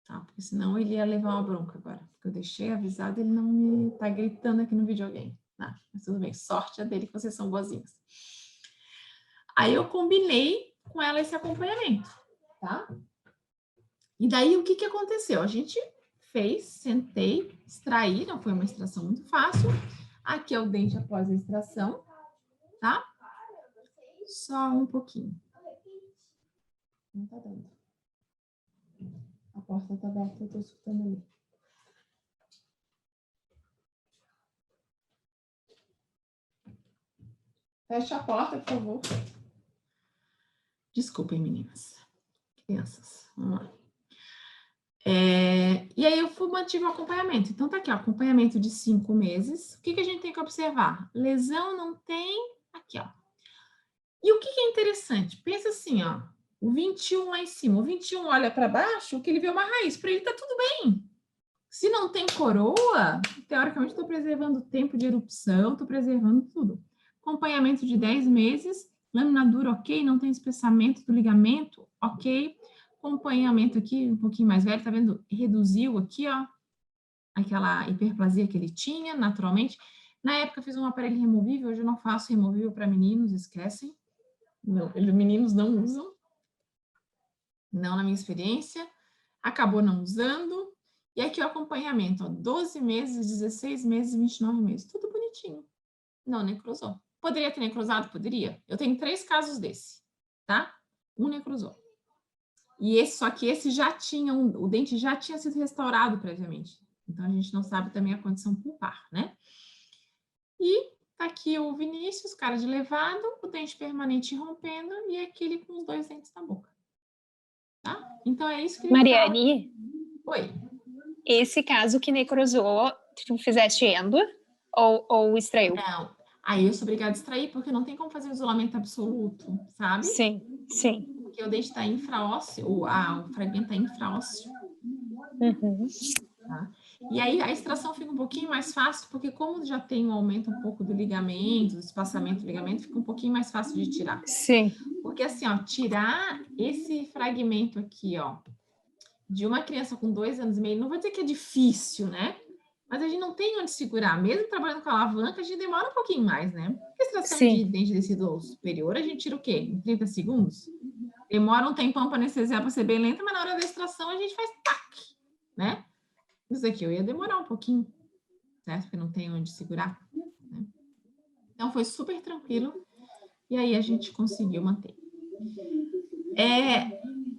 Tá, porque senão ele ia levar uma bronca agora. Porque eu deixei avisado, ele não me tá gritando aqui no videogame. Ah, mas tudo bem, sorte é dele que vocês são boazinhas. Aí eu combinei com ela esse acompanhamento, tá? E daí o que aconteceu? A gente fez, sentei, extraí, não foi uma extração muito fácil. Aqui é o dente após a extração, tá? Só um pouquinho. Não tá dando. A porta tá aberta, eu tô escutando ali. Fecha a porta, por favor. Desculpem, meninas. Crianças, vamos lá. E aí eu mantive o acompanhamento. Então tá aqui, ó, acompanhamento de 5 meses. O que a gente tem que observar? Lesão não tem, aqui, ó. E o que é interessante? Pensa assim, ó, o 21 lá em cima. O 21 olha para baixo, o que ele vê é uma raiz. Para ele tá tudo bem. Se não tem coroa, teoricamente estou preservando o tempo de erupção, estou preservando tudo. Acompanhamento de 10 meses, lâmina dura, ok, não tem espessamento do ligamento, ok. Acompanhamento aqui, um pouquinho mais velho, tá vendo? Reduziu aqui, ó, aquela hiperplasia que ele tinha, naturalmente. Na época eu fiz um aparelho removível, hoje eu não faço removível para meninos, esquecem. Não, meninos não usam. Não na minha experiência. Acabou não usando. E aqui o acompanhamento, ó, 12 meses, 16 meses, 29 meses. Tudo bonitinho. Não necrosou. Poderia ter necrosado? Poderia. Eu tenho 3 casos desse, tá? Um necrosou. E só que esse já tinha, o dente já tinha sido restaurado previamente. Então, a gente não sabe também a condição pulpar, né? E tá aqui o Vinícius, cara de levado, o dente permanente rompendo e aquele com os 2 dentes na boca. Tá? Então, é isso que ele Mariane, fala. Oi. Esse caso que necrosou, tu fizeste endo ou extraiu? Não. Aí eu sou obrigada a extrair, porque não tem como fazer isolamento absoluto, sabe? Sim, sim. Porque o dente está infraósseo, o fragmento está infraósseo. Uhum. Tá? E aí a extração fica um pouquinho mais fácil, porque como já tem um aumento um pouco do ligamento, do espaçamento do ligamento, fica um pouquinho mais fácil de tirar. Sim. Porque assim, ó, tirar esse fragmento aqui, ó, de uma criança com 2 anos e meio, não vou dizer que é difícil, né? Mas a gente não tem onde segurar. Mesmo trabalhando com a alavanca, a gente demora um pouquinho mais, né? Porque a extração de dente descido superior, a gente tira o quê? Em 30 segundos? Demora um tempão para anestesiar, para ser bem lenta, mas na hora da extração a gente faz tac, né? Isso aqui eu ia demorar um pouquinho, certo? Porque não tem onde segurar, né? Então foi super tranquilo. E aí a gente conseguiu manter.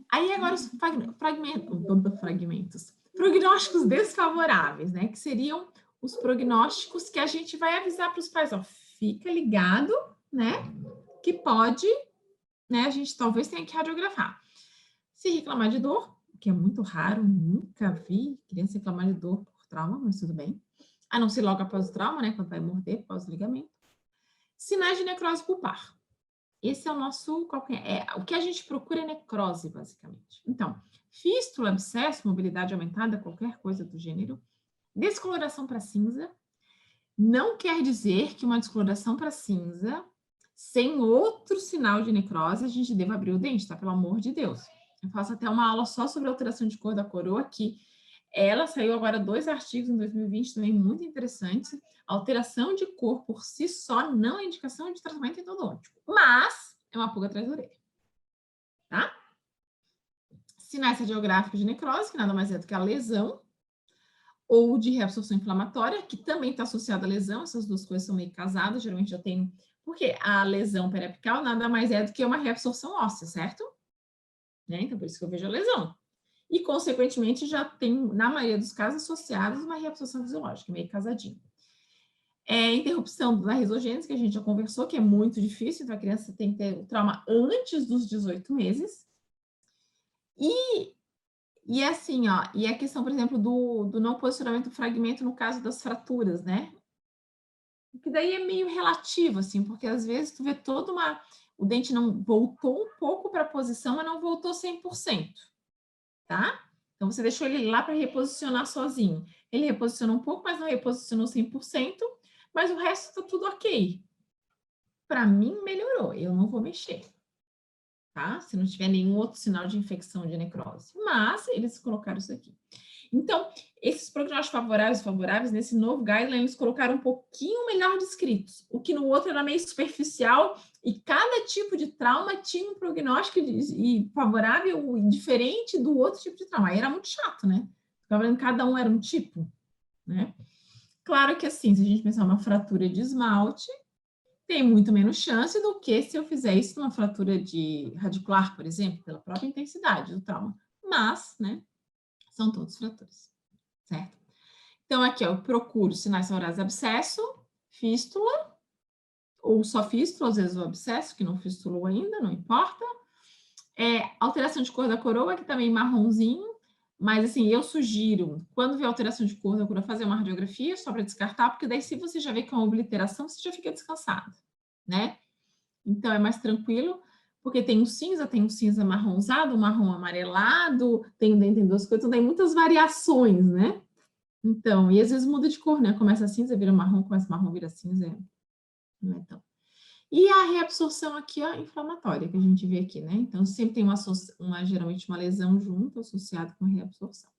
Aí agora os fragmentos. Prognósticos desfavoráveis, né? Que seriam os prognósticos que a gente vai avisar para os pais, ó, fica ligado, né? Que pode, né? A gente talvez tenha que radiografar. Se reclamar de dor, que é muito raro, nunca vi criança reclamar de dor por trauma, mas tudo bem. A não ser logo após o trauma, né? Quando vai morder, após o ligamento. Sinais de necrose pulpar. Esse é o nosso, o que a gente procura é necrose, basicamente. Então, fístula, abscesso, mobilidade aumentada, qualquer coisa do gênero. Descoloração para cinza. Não quer dizer que uma descoloração para cinza, sem outro sinal de necrose, a gente deva abrir o dente, tá? Pelo amor de Deus. Eu faço até uma aula só sobre alteração de cor da coroa, que ela saiu agora 2 artigos em 2020 também muito interessantes. Alteração de cor por si só não é indicação de tratamento endodôntico, mas é uma pulga atrás da orelha, tá? Sinais radiográficos de necrose, que nada mais é do que a lesão, ou de reabsorção inflamatória, que também está associada à lesão, essas duas coisas são meio casadas, geralmente eu tenho, porque a lesão periapical nada mais é do que uma reabsorção óssea, certo? Né? Então, por isso que eu vejo a lesão. e, consequentemente, já tem, na maioria dos casos, associados uma reabsorção fisiológica, meio casadinho. Interrupção da risogênese, que a gente já conversou, que é muito difícil, então a criança tem que ter o trauma antes dos 18 meses. E assim, ó, e a questão, por exemplo, do não posicionamento do fragmento no caso das fraturas, né? Que daí é meio relativo, assim, porque às vezes tu vê toda uma... O dente não voltou um pouco para a posição, mas não voltou 100%, tá? Então, você deixou ele lá para reposicionar sozinho. Ele reposicionou um pouco, mas não reposicionou 100%, mas o resto está tudo ok. Para mim, melhorou. Eu não vou mexer, tá? Se não tiver nenhum outro sinal de infecção, de necrose. Mas eles colocaram isso aqui. Então, esses prognósticos favoráveis, nesse novo guideline, eles colocaram um pouquinho melhor descritos. O que no outro era meio superficial e cada tipo de trauma tinha um prognóstico favorável e diferente do outro tipo de trauma. Aí era muito chato, né? Ficava vendo que cada um era um tipo, né? Claro que assim, se a gente pensar uma fratura de esmalte, tem muito menos chance do que se eu fizer isso numa fratura de radicular, por exemplo, pela própria intensidade do trauma. Mas, né, são todos fraturas, certo? Então, aqui, ó, eu procuro sinais favoráveis de abscesso, fístula, ou só fístula, às vezes o abscesso, que não fistulou ainda, não importa. Alteração de cor da coroa, que também marronzinho, mas assim, eu sugiro, quando vê alteração de cor da coroa, fazer uma radiografia só para descartar, porque daí se você já vê que é uma obliteração, você já fica descansado, né? Então, é mais tranquilo, porque tem um cinza marronzado, um marrom amarelado, tem duas cores, então tem muitas variações, né? Então, e às vezes muda de cor, né? Começa cinza, vira marrom, começa marrom, vira cinza, não é tão... E a reabsorção aqui, ó, inflamatória, que a gente vê aqui, né? Então, sempre tem geralmente uma lesão junto, associada com a reabsorção,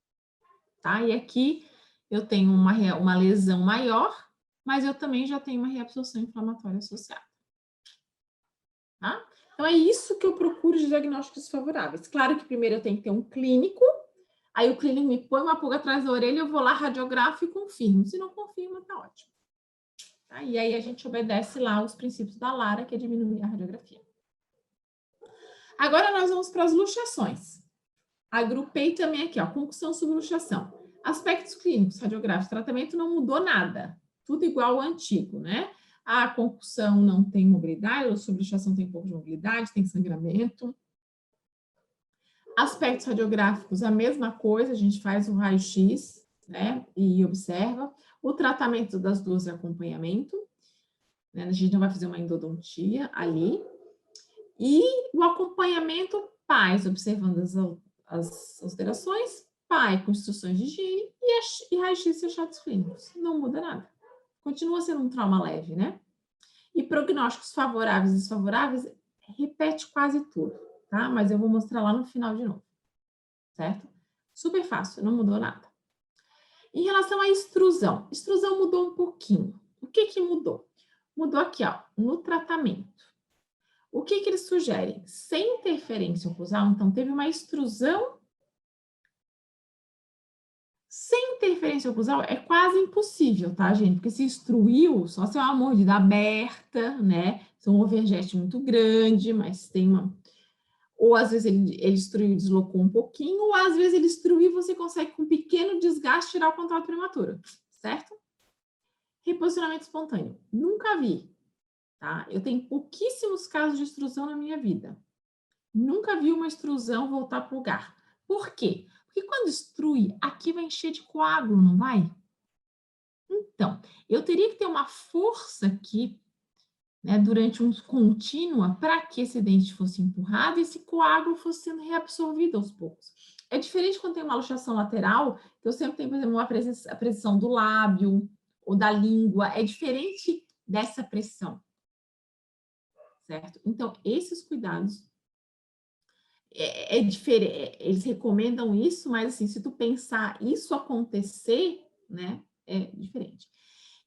tá? E aqui eu tenho uma lesão maior, mas eu também já tenho uma reabsorção inflamatória associada, tá? Então, é isso que eu procuro de diagnósticos favoráveis. Claro que primeiro eu tenho que ter um clínico, aí o clínico me põe uma pulga atrás da orelha, eu vou lá, radiografo e confirmo. Se não confirma, tá ótimo. Tá? E aí a gente obedece lá os princípios da Lara, que é diminuir a radiografia. Agora nós vamos para as luxações. Agrupei também aqui, ó, concussão, subluxação. Aspectos clínicos, radiográficos, tratamento não mudou nada. Tudo igual ao antigo, né? A concussão não tem mobilidade, a subluxação tem pouco de mobilidade, tem sangramento. Aspectos radiográficos, a mesma coisa, a gente faz um raio-x, né, e observa. O tratamento das duas é acompanhamento, né, a gente não vai fazer uma endodontia ali. E o acompanhamento, pais observando as alterações, pai com instruções de higiene e raio-x e achados clínicos. Não muda nada. Continua sendo um trauma leve, né? E prognósticos favoráveis e desfavoráveis, repete quase tudo, tá? Mas eu vou mostrar lá no final de novo, certo? Super fácil, não mudou nada. Em relação à extrusão mudou um pouquinho. O que mudou? Mudou aqui, ó, no tratamento. O que eles sugerem? Sem interferência oclusal, então teve uma extrusão. Sem interferência oclusal é quase impossível, tá, gente? Porque se extruiu, só se é uma mordida aberta, né? Se é um overjet muito grande, mas tem uma... Ou às vezes ele extruiu e deslocou um pouquinho, ou às vezes ele extruiu e você consegue com um pequeno desgaste tirar o contato prematuro, certo? Reposicionamento espontâneo. Nunca vi, tá? Eu tenho pouquíssimos casos de extrusão na minha vida. Nunca vi uma extrusão voltar para o lugar. Por quê? Porque quando extrui, aqui vai encher de coágulo, não vai? Então, eu teria que ter uma força aqui, né, durante um contínua, para que esse dente fosse empurrado e esse coágulo fosse sendo reabsorvido aos poucos. É diferente quando tem uma luxação lateral, que eu sempre tenho, por exemplo, a pressão do lábio ou da língua. É diferente dessa pressão, certo? Então, esses cuidados é diferente, eles recomendam isso, mas assim, se tu pensar isso acontecer, né, é diferente.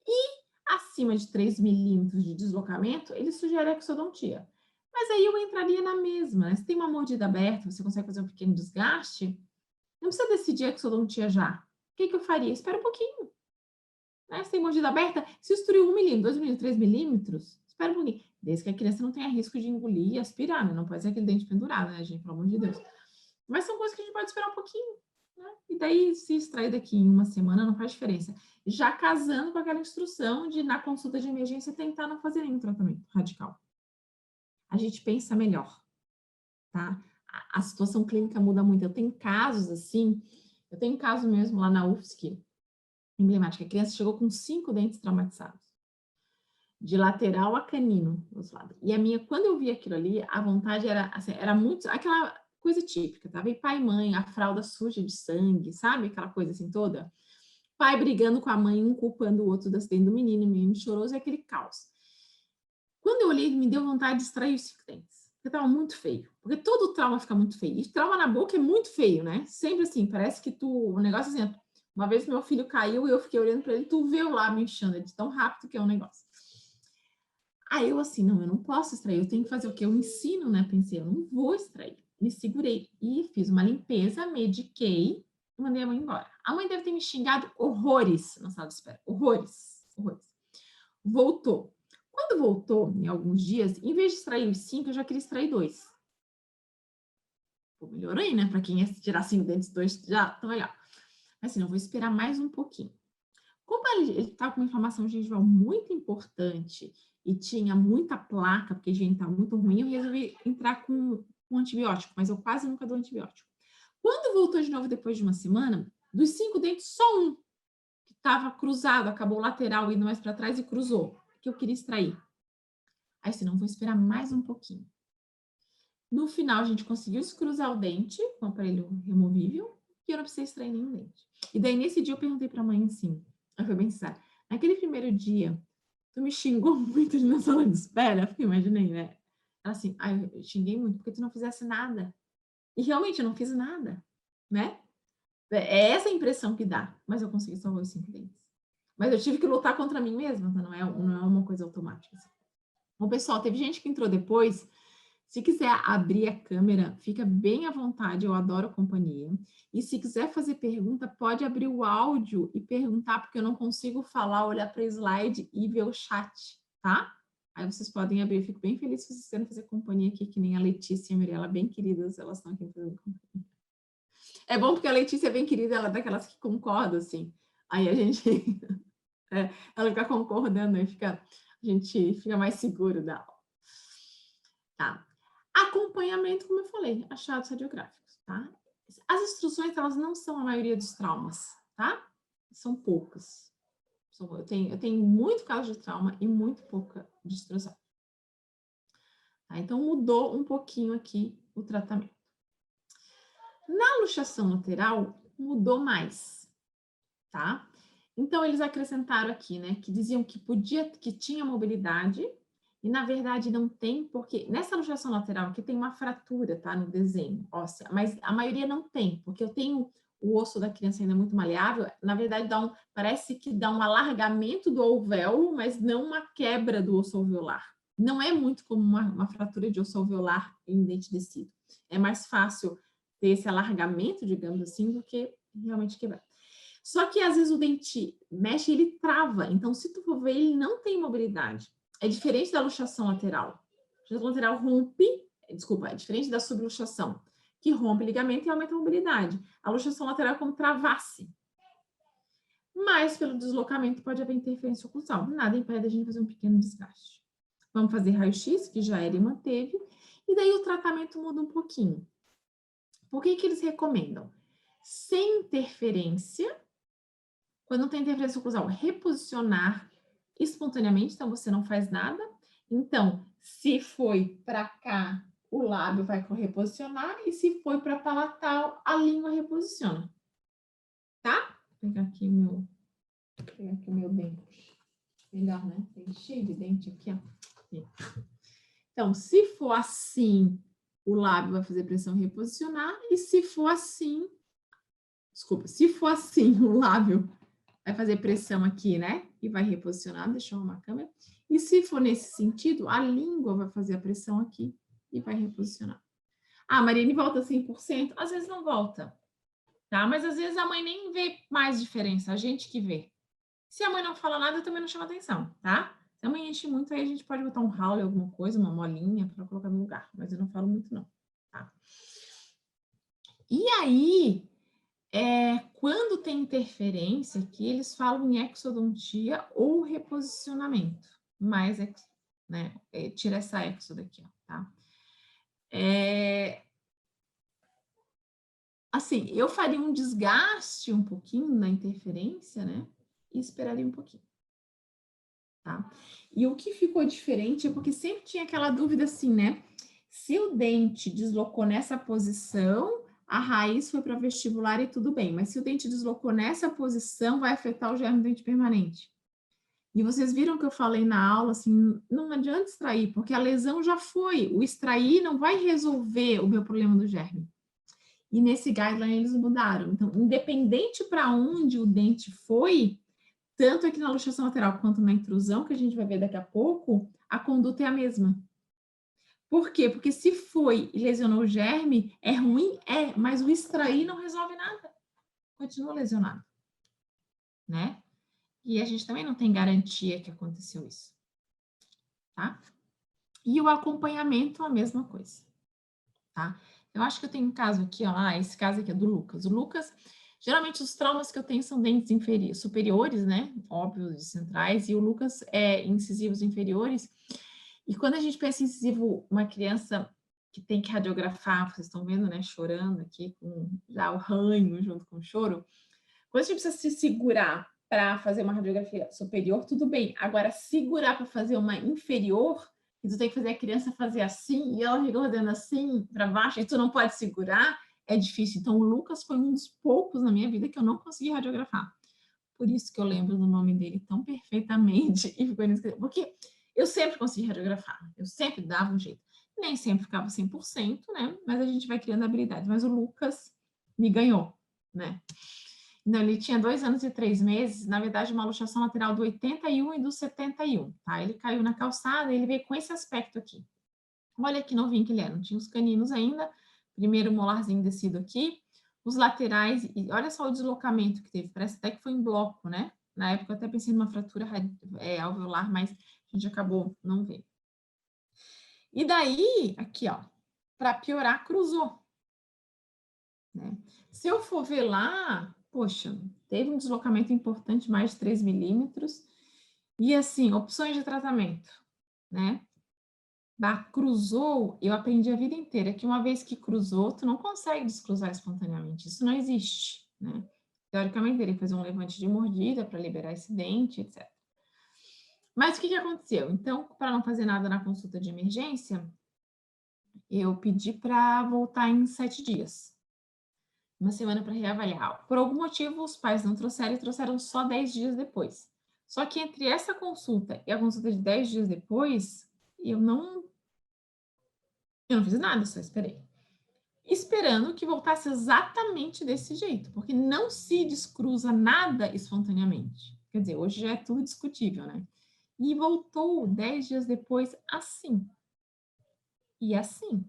E acima de 3 milímetros de deslocamento, eles sugerem a exodontia. Mas aí eu entraria na mesma, né? Se tem uma mordida aberta, você consegue fazer um pequeno desgaste, não precisa decidir a exodontia já. O que eu faria? Espera um pouquinho. Né? Se tem mordida aberta, se extruiu 1 milímetro, 2 milímetros, 3 milímetros, espera um pouquinho. Desde que a criança não tenha risco de engolir e aspirar, né? Não pode ser aquele dente pendurado, né, gente? Pelo amor de Deus. Mas são coisas que a gente pode esperar um pouquinho, né? E daí, se extrair daqui em uma semana, não faz diferença. Já casando com aquela instrução de, na consulta de emergência, tentar não fazer nenhum tratamento radical. A gente pensa melhor, tá? A situação clínica muda muito. Eu tenho casos assim, eu tenho um caso mesmo lá na UFSC, emblemática. A criança chegou com 5 dentes traumatizados, de lateral a canino, dos lados. E a minha, quando eu vi aquilo ali, a vontade era, assim, era muito, aquela coisa típica, tá? Veio pai e mãe, a fralda suja de sangue, sabe? Aquela coisa assim toda. Pai brigando com a mãe, um culpando o outro do acidente do menino, o menino choroso, e aquele caos. Quando eu olhei, me deu vontade de extrair os 5 dentes. Porque tava muito feio. Porque todo trauma fica muito feio. E trauma na boca é muito feio, né? Sempre assim, parece que o negócio assim, uma vez meu filho caiu e eu fiquei olhando para ele, tu vê o lábio inchando, de tão rápido que é o negócio. Aí eu assim, não, eu não posso extrair, eu tenho que fazer o quê? Eu ensino, né? Pensei, eu não vou extrair. Me segurei e fiz uma limpeza, mediquei e mandei a mãe embora. A mãe deve ter me xingado horrores na sala de espera. Horrores, horrores. Voltou. Quando voltou, em alguns dias, em vez de extrair os 5, eu já queria extrair 2. Pô, melhorei, né? Para quem ia tirar 5 dentes, 2 já tá legal. Mas assim, eu vou esperar mais um pouquinho. Como ele estava com uma inflamação gengival muito importante e tinha muita placa, porque a higiene estava muito ruim, eu resolvi entrar com um antibiótico, mas eu quase nunca dou antibiótico. Quando voltou de novo depois de uma semana, dos 5 dentes, só um que estava cruzado, acabou lateral, indo mais para trás e cruzou, que eu queria extrair. Aí, assim, não vou esperar mais um pouquinho. No final, a gente conseguiu cruzar o dente com o aparelho removível e eu não precisei extrair nenhum dente. E daí, nesse dia, eu perguntei para a mãe assim, ela foi bem sincera, naquele primeiro dia, tu me xingou muito ali na sala de espera? Eu imaginei, né? Ela assim, eu xinguei muito porque tu não fizesse nada. E realmente, eu não fiz nada, né? É essa a impressão que dá, mas eu consegui salvar os 5 dentes. Mas eu tive que lutar contra mim mesma, tá? Não é uma coisa automática. Assim. Bom, pessoal, teve gente que entrou depois. Se quiser abrir a câmera, fica bem à vontade, eu adoro companhia. E se quiser fazer pergunta, pode abrir o áudio e perguntar, porque eu não consigo falar, olhar para o slide e ver o chat, tá? Aí vocês podem abrir, eu fico bem feliz se vocês querem fazer companhia aqui, que nem a Letícia e a Mirella, bem queridas, elas estão aqui fazendo companhia. É bom porque a Letícia é bem querida, ela é daquelas que concorda, assim. Aí a gente, ela fica concordando, aí a gente fica mais seguro dela. Tá? Acompanhamento, como eu falei, achados radiográficos, tá? As instruções, elas não são a maioria dos traumas, tá? São poucas. Eu tenho muito caso de trauma e muito pouca de instrução. Tá? Então, mudou um pouquinho aqui o tratamento. Na luxação lateral, mudou mais, tá? Então, eles acrescentaram aqui, né, que diziam que tinha mobilidade, e, na verdade, não tem, porque nessa luxação lateral aqui tem uma fratura, tá, no desenho óssea, mas a maioria não tem, porque eu tenho o osso da criança ainda muito maleável, na verdade, parece que dá um alargamento do alvéolo, mas não uma quebra do osso alveolar. Não é muito como uma fratura de osso alveolar em dente descido. É mais fácil ter esse alargamento, digamos assim, do que realmente quebrar. Só que, às vezes, o dente mexe e ele trava. Então, se tu for ver, ele não tem mobilidade. É diferente da luxação lateral. A luxação lateral é diferente da subluxação, que rompe o ligamento e aumenta a mobilidade. A luxação lateral é como travasse. Mas, pelo deslocamento, pode haver interferência oclusal. Nada impede a gente fazer um pequeno desgaste. Vamos fazer raio-x, que já era e manteve. E daí o tratamento muda um pouquinho. Por que eles recomendam? Sem interferência. Quando não tem interferência oclusal, reposicionar espontaneamente, então você não faz nada. Então, se foi para cá, o lábio vai reposicionar, e se foi para palatal, a língua reposiciona. Tá? Vou pegar aqui o meu dente. Melhor, né? Tem cheio de dente aqui, ó. Então, se for assim, o lábio vai fazer pressão reposicionar, e se for assim, o lábio vai fazer pressão aqui, né? E vai reposicionar, deixa eu arrumar a câmera. E se for nesse sentido, a língua vai fazer a pressão aqui e vai reposicionar. Ah, Mariane, volta 100%? Às vezes não volta, tá? Mas às vezes a mãe nem vê mais diferença, a gente que vê. Se a mãe não fala nada, eu também não chamo atenção, tá? Se a mãe enche muito, aí a gente pode botar um Hawley, alguma coisa, uma molinha para colocar no lugar. Mas eu não falo muito, não, tá? E aí, quando tem interferência aqui, eles falam em exodontia ou reposicionamento, mas, né, tira essa exo daqui, ó, tá? Assim, eu faria um desgaste um pouquinho na interferência, né? E esperaria um pouquinho, tá? E o que ficou diferente é porque sempre tinha aquela dúvida assim, né? Se o dente deslocou nessa posição, a raiz foi para vestibular e tudo bem, mas se o dente deslocou nessa posição, vai afetar o germe do dente permanente. E vocês viram que eu falei na aula, assim, não adianta extrair, porque a lesão já foi. O extrair não vai resolver o meu problema do germe. E nesse guideline eles mudaram. Então, independente para onde o dente foi, tanto aqui na luxação lateral quanto na intrusão, que a gente vai ver daqui a pouco, a conduta é a mesma. Por quê? Porque se foi e lesionou o germe, é ruim? É, mas o extrair não resolve nada. Continua lesionado, né? E a gente também não tem garantia que aconteceu isso, tá? E o acompanhamento, a mesma coisa, tá? Eu acho que eu tenho um caso aqui, ó, esse caso aqui é do Lucas. O Lucas, geralmente os traumas que eu tenho são dentes superiores, né? Óbvios, centrais, e o Lucas é incisivos inferiores. E quando a gente pensa em incisivo, uma criança que tem que radiografar, vocês estão vendo, né, chorando aqui, com já o ranho junto com o choro, quando a gente precisa se segurar para fazer uma radiografia superior, tudo bem. Agora, segurar para fazer uma inferior, e tu tem que fazer a criança fazer assim, e ela fica rodando assim para baixo, e tu não pode segurar, é difícil. Então, o Lucas foi um dos poucos na minha vida que eu não consegui radiografar. Por isso que eu lembro do nome dele tão perfeitamente, e ficou inesquecível. Porque eu sempre consegui radiografar, eu sempre dava um jeito. Nem sempre ficava 100%, né? Mas a gente vai criando habilidade. Mas o Lucas me ganhou, né? Não, ele tinha 2 anos e 3 meses, na verdade, uma luxação lateral do 81 e do 71, tá? Ele caiu na calçada, ele veio com esse aspecto aqui. Olha que novinho que ele era, não tinha os caninos ainda, primeiro molarzinho descido aqui, os laterais, e olha só o deslocamento que teve, parece até que foi em bloco, né? Na época eu até pensei numa fratura alveolar, mas a gente acabou não vendo. E daí, aqui, ó, para piorar, cruzou, né? Se eu for ver lá, poxa, teve um deslocamento importante, mais de 3 milímetros, e assim, opções de tratamento, né? Cruzou, eu aprendi a vida inteira que uma vez que cruzou, tu não consegue descruzar espontaneamente, isso não existe, né? Teoricamente, teria que fazer um levante de mordida para liberar esse dente, etc. Mas o que aconteceu? Então, para não fazer nada na consulta de emergência, eu pedi para voltar em 7 dias. Uma semana para reavaliar. Por algum motivo, os pais não trouxeram e trouxeram só 10 dias depois. Só que entre essa consulta e a consulta de 10 dias depois, eu não fiz nada, só esperei. Esperando que voltasse exatamente desse jeito, porque não se descruza nada espontaneamente. Quer dizer, hoje já é tudo discutível, né? E voltou 10 dias depois assim. E assim.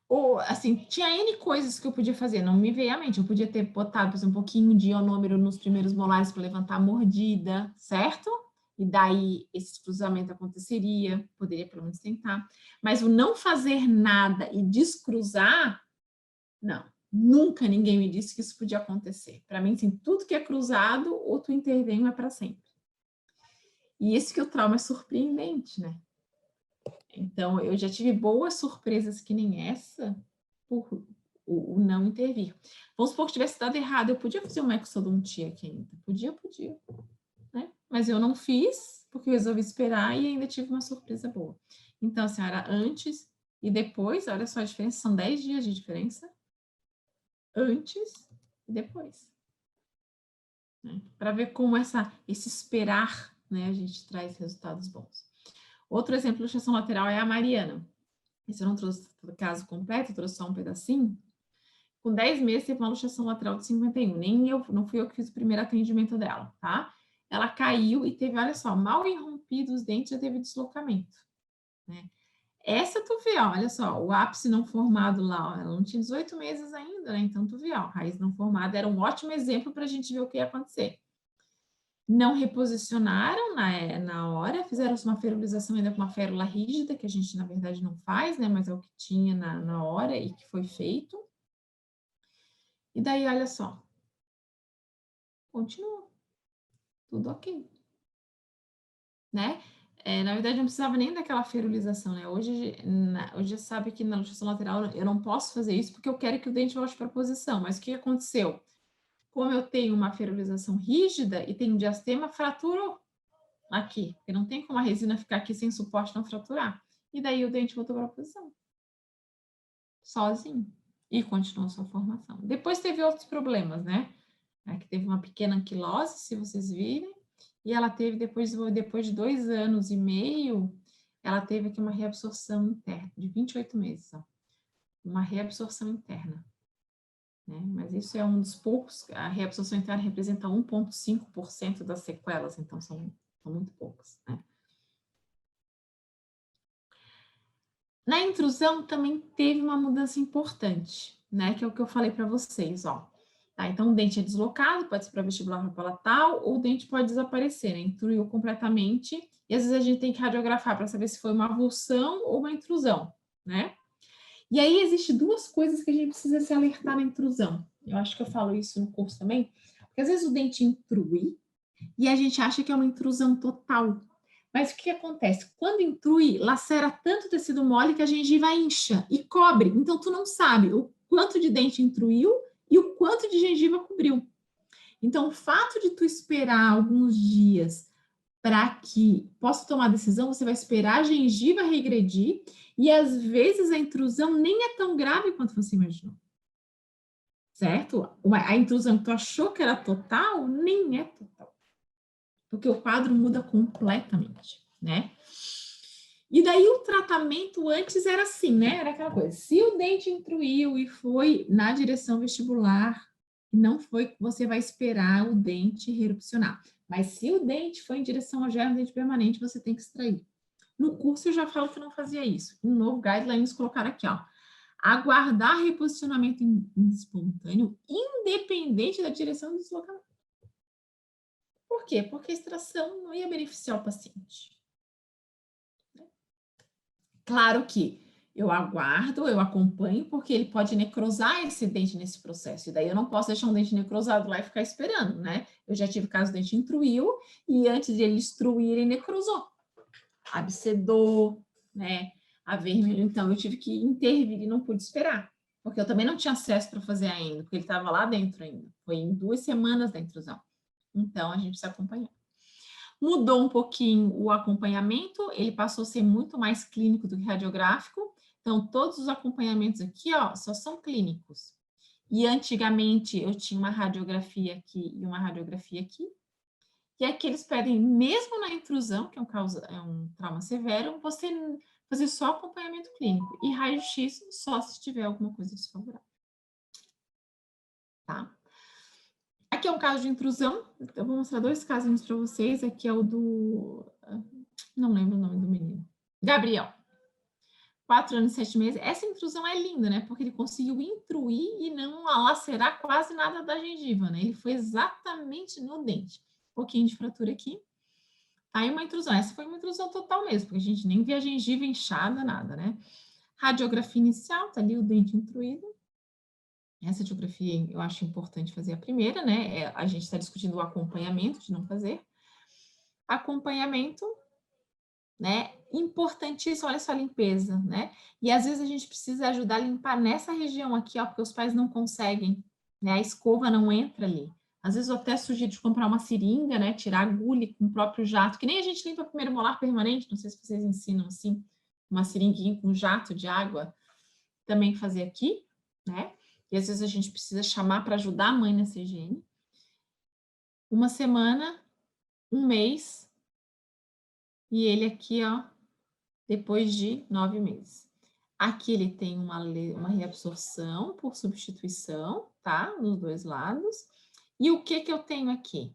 Ou, assim, tinha N coisas que eu podia fazer, não me veio à mente. Eu podia ter botado, por exemplo, um pouquinho de ionômero nos primeiros molares para levantar a mordida, certo? E daí esse cruzamento aconteceria, poderia pelo menos tentar. Mas o não fazer nada e descruzar, não. Nunca ninguém me disse que isso podia acontecer. Para mim, assim, tudo que é cruzado, ou tu intervém, é para sempre. E isso que o trauma é surpreendente, né? Então, eu já tive boas surpresas que nem essa por o não intervir. Vamos supor que tivesse dado errado, eu podia fazer uma exodontia aqui ainda. Podia, né? Mas eu não fiz, porque eu resolvi esperar e ainda tive uma surpresa boa. Então, a senhora, antes e depois, olha só a diferença, são 10 dias de diferença. Antes e depois. Né? Para ver como esse esperar, né, a gente traz resultados bons. Outro exemplo de luxação lateral é a Mariana. Esse eu não trouxe o caso completo, eu trouxe só um pedacinho. Com 10 meses, teve uma luxação lateral de 51. Não fui eu que fiz o primeiro atendimento dela, tá? Ela caiu e teve, olha só, mal irrompido os dentes, já teve deslocamento, né? Essa tu vê, ó, olha só, o ápice não formado lá, ó, ela não tinha 18 meses ainda, né? Então tu vê, ó, raiz não formada era um ótimo exemplo para a gente ver o que ia acontecer. Não reposicionaram na hora, fizeram uma ferulização ainda com uma férula rígida, que a gente, na verdade, não faz, né? Mas é o que tinha na hora e que foi feito. E daí, olha só. Continua. Tudo ok. Né? Na verdade, não precisava nem daquela ferulização, né? Hoje já sabe que na luxação lateral eu não posso fazer isso porque eu quero que o dente volte para a posição. Mas o que aconteceu? Como eu tenho uma ferulização rígida e tem diastema, fraturou aqui. Porque não tem como a resina ficar aqui sem suporte não fraturar. E daí o dente voltou para a posição. Sozinho. E continuou sua formação. Depois teve outros problemas, né? Que teve uma pequena anquilose, se vocês virem. E ela teve, depois de 2 anos e meio, ela teve aqui uma reabsorção interna, de 28 meses, ó. Uma reabsorção interna. Né? Mas isso é um dos poucos, a reabsorção interna representa 1,5% das sequelas, então são muito poucas, né? Na intrusão também teve uma mudança importante, né? Que é o que eu falei para vocês, ó. Tá, então, o dente é deslocado, pode ser para vestibular ou palatal, ou o dente pode desaparecer, né? Intruiu completamente, e às vezes a gente tem que radiografar para saber se foi uma avulsão ou uma intrusão, né? E aí, existe 2 coisas que a gente precisa se alertar na intrusão. Eu acho que eu falo isso no curso também, porque às vezes o dente intrui e a gente acha que é uma intrusão total. Mas o que acontece? Quando intrui, lacera tanto o tecido mole que a gengiva incha e cobre. Então, tu não sabe o quanto de dente intruiu e o quanto de gengiva cobriu. Então, o fato de tu esperar alguns dias para que possa tomar a decisão, você vai esperar a gengiva regredir e, às vezes, a intrusão nem é tão grave quanto você imaginou. Certo? A intrusão que tu achou que era total, nem é total. Porque o quadro muda completamente, né? E daí o tratamento antes era assim, né? Era aquela coisa, se o dente intruiu e foi na direção vestibular, não foi, você vai esperar o dente reerupcionar. Mas se o dente foi em direção ao germe dente permanente, você tem que extrair. No curso eu já falo que não fazia isso. No novo guidelines colocaram aqui, ó. Aguardar reposicionamento espontâneo, independente da direção do deslocamento. Por quê? Porque a extração não ia beneficiar o paciente. Claro que eu aguardo, eu acompanho, porque ele pode necrosar esse dente nesse processo. E daí eu não posso deixar um dente necrosado lá e ficar esperando, né? Eu já tive caso do dente intruiu e antes de ele extruir, ele necrosou. Abscedou, né? Avermelhou. Então, eu tive que intervir e não pude esperar. Porque eu também não tinha acesso para fazer ainda, porque ele estava lá dentro ainda. Foi em 2 semanas da intrusão. Então, a gente precisa acompanhar. Mudou um pouquinho o acompanhamento, ele passou a ser muito mais clínico do que radiográfico. Então, todos os acompanhamentos aqui, ó, só são clínicos. E antigamente eu tinha uma radiografia aqui e uma radiografia aqui. E aqui eles pedem, mesmo na intrusão, que é um trauma severo, você fazer só acompanhamento clínico. E raio-x só se tiver alguma coisa desfavorável. Tá? Aqui é um caso de intrusão, eu vou mostrar 2 casinhos para vocês. Aqui é o do... não lembro o nome do menino. Gabriel. 4 anos e 7 meses. Essa intrusão é linda, né? Porque ele conseguiu intruir e não lacerar quase nada da gengiva, né? Ele foi exatamente no dente. Um pouquinho de fratura aqui. Aí uma intrusão. Essa foi uma intrusão total mesmo, porque a gente nem via a gengiva inchada, nada, né? Radiografia inicial, tá ali o dente intruído. Essa radiografia eu acho importante fazer a primeira, né? A gente está discutindo o acompanhamento de não fazer. Acompanhamento, né? Importantíssimo, olha só a limpeza, né? E às vezes a gente precisa ajudar a limpar nessa região aqui, ó, porque os pais não conseguem, né? A escova não entra ali. Às vezes eu até sugiro de comprar uma seringa, né? Tirar agulha com o próprio jato, que nem a gente limpa primeiro molar permanente, não sei se vocês ensinam assim, uma seringuinha com jato de água, também fazer aqui, né? E às vezes a gente precisa chamar para ajudar a mãe nessa higiene. 1 semana, 1 mês, e ele aqui, ó, depois de 9 meses. Aqui ele tem uma reabsorção por substituição, tá? Nos 2 lados. E o que que eu tenho aqui?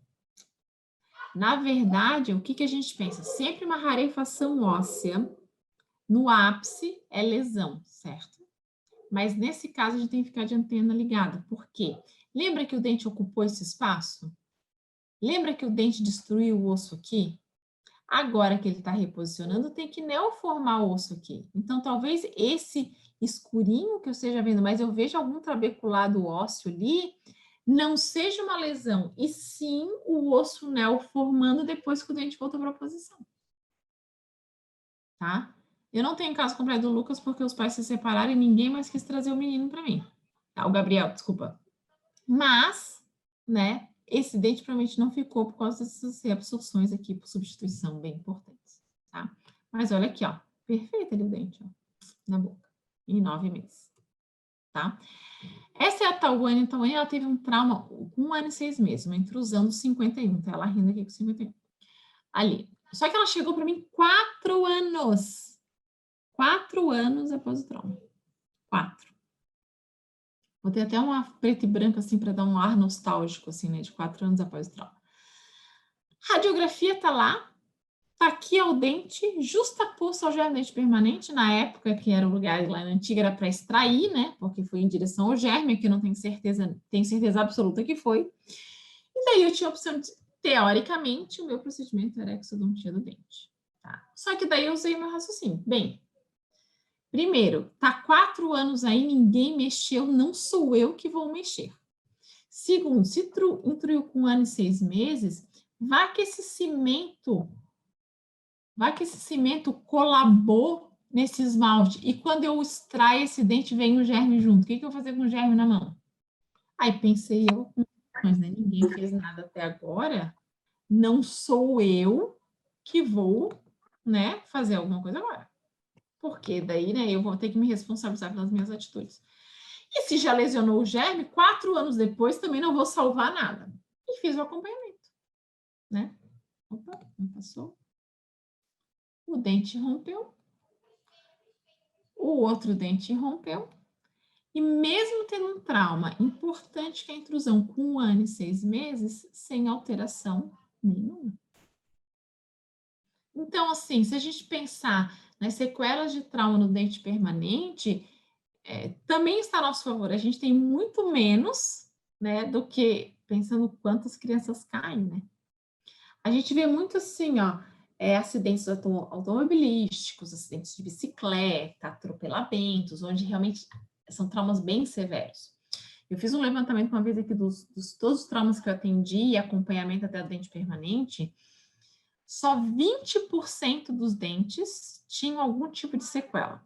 Na verdade, o que que a gente pensa? Sempre uma rarefação óssea no ápice é lesão, certo? Mas nesse caso a gente tem que ficar de antena ligada. Por quê? Lembra que o dente ocupou esse espaço? Lembra que o dente destruiu o osso aqui? Agora que ele está reposicionando, tem que neoformar o osso aqui. Então, talvez esse escurinho que eu esteja vendo, mas eu vejo algum trabeculado ósseo ali, não seja uma lesão, e sim o osso neoformando depois que o dente voltou para a posição. Tá? Eu não tenho caso completo do Lucas porque os pais se separaram e ninguém mais quis trazer o menino para mim. Tá, o Gabriel, desculpa. Mas, né, esse dente provavelmente não ficou por causa dessas reabsorções aqui por substituição bem importantes, tá? Mas olha aqui, ó, perfeito ali o dente, ó, na boca, em 9 meses, tá? Essa é a Tawane. A Tawane, ela teve um trauma com 1 ano e 6 meses, uma intrusão dos 51, tá? Ela rindo aqui com 51. Ali. Só que ela chegou para mim 4 anos. 4 anos após o trauma. 4. Vou ter até uma preta e branca, assim, para dar um ar nostálgico, assim, né? De 4 anos após o trauma. Radiografia tá lá. Tá aqui o dente, justaposto ao germe dente permanente. Na época, que era o lugar lá na antiga, era para extrair, né? Porque foi em direção ao germe, que eu não tenho certeza absoluta que foi. E daí eu tinha a opção de, teoricamente, o meu procedimento era exodontia do dente. Tá? Só que daí eu usei meu raciocínio. Bem, primeiro, tá 4 anos aí, ninguém mexeu, não sou eu que vou mexer. Segundo, se intruiu com 1 ano e 6 meses, vai que esse cimento colabou nesse esmalte. E quando eu extraio esse dente, vem o germe junto. O que eu vou fazer com o germe na mão? Aí pensei eu, mas né, ninguém fez nada até agora. Não sou eu que vou, né, fazer alguma coisa agora. Porque daí, né, eu vou ter que me responsabilizar pelas minhas atitudes. E se já lesionou o germe, 4 anos depois também não vou salvar nada. E fiz o acompanhamento, né? Opa, não passou. O dente rompeu. O outro dente rompeu. E mesmo tendo um trauma importante que é a intrusão com 1 ano e 6 meses, sem alteração nenhuma. Então, assim, se a gente pensar nas sequelas de trauma no dente permanente, também está a nosso favor. A gente tem muito menos, né, do que pensando quantas crianças caem, né? A gente vê muito assim, ó, acidentes automobilísticos, acidentes de bicicleta, atropelamentos, onde realmente são traumas bem severos. Eu fiz um levantamento uma vez aqui dos todos os traumas que eu atendi e acompanhamento até o dente permanente. Só 20% dos dentes tinham algum tipo de sequela.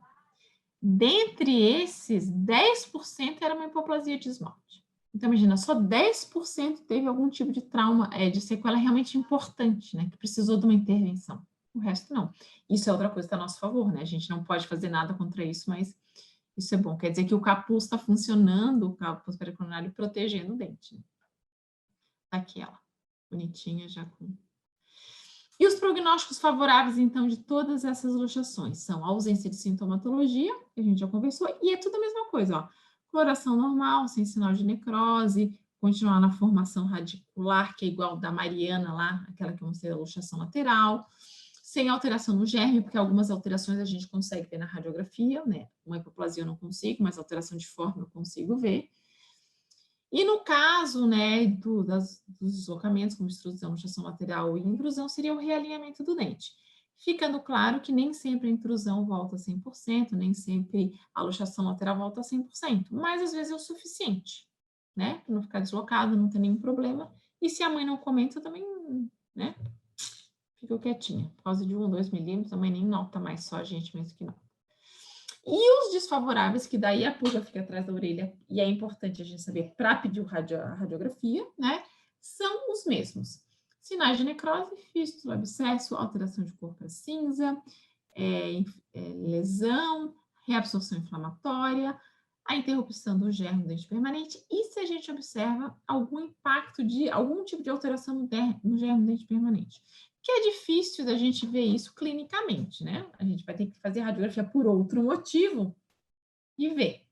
Dentre esses, 10% era uma hipoplasia de esmalte. Então, imagina, só 10% teve algum tipo de trauma, de sequela realmente importante, né? Que precisou de uma intervenção. O resto, não. Isso é outra coisa que está a nosso favor, né? A gente não pode fazer nada contra isso, mas isso é bom. Quer dizer que o capuz está funcionando, o capuz pericoronário, protegendo o dente. Né? Aqui ela, bonitinha, já com... E os prognósticos favoráveis, então, de todas essas luxações são a ausência de sintomatologia, que a gente já conversou, e é tudo a mesma coisa, ó. Coloração normal, sem sinal de necrose, continuar na formação radicular, que é igual da Mariana lá, aquela que eu mostrei a luxação lateral, sem alteração no germe, porque algumas alterações a gente consegue ver na radiografia, né? Uma hipoplasia eu não consigo, mas alteração de forma eu consigo ver. E no caso, né, dos deslocamentos, como extrusão, luxação lateral e intrusão, seria o realinhamento do dente. Ficando claro que nem sempre a intrusão volta a 100%, nem sempre a luxação lateral volta a 100%, mas às vezes é o suficiente, né, para não ficar deslocado, não ter nenhum problema. E se a mãe não comenta, eu também, né, fico quietinha. Por causa de 1 ou 2 milímetros, a mãe nem nota mais, só a gente mesmo que nota. E os desfavoráveis, que daí a pulga fica atrás da orelha, e é importante a gente saber para pedir a radiografia, né? São os mesmos. Sinais de necrose, fístula, abscesso, alteração de cor para cinza, lesão, reabsorção inflamatória, a interrupção do germe do dente permanente, e se a gente observa algum impacto de algum tipo de alteração no germe do dente permanente. Que é difícil da gente ver isso clinicamente, né? A gente vai ter que fazer radiografia por outro motivo e ver.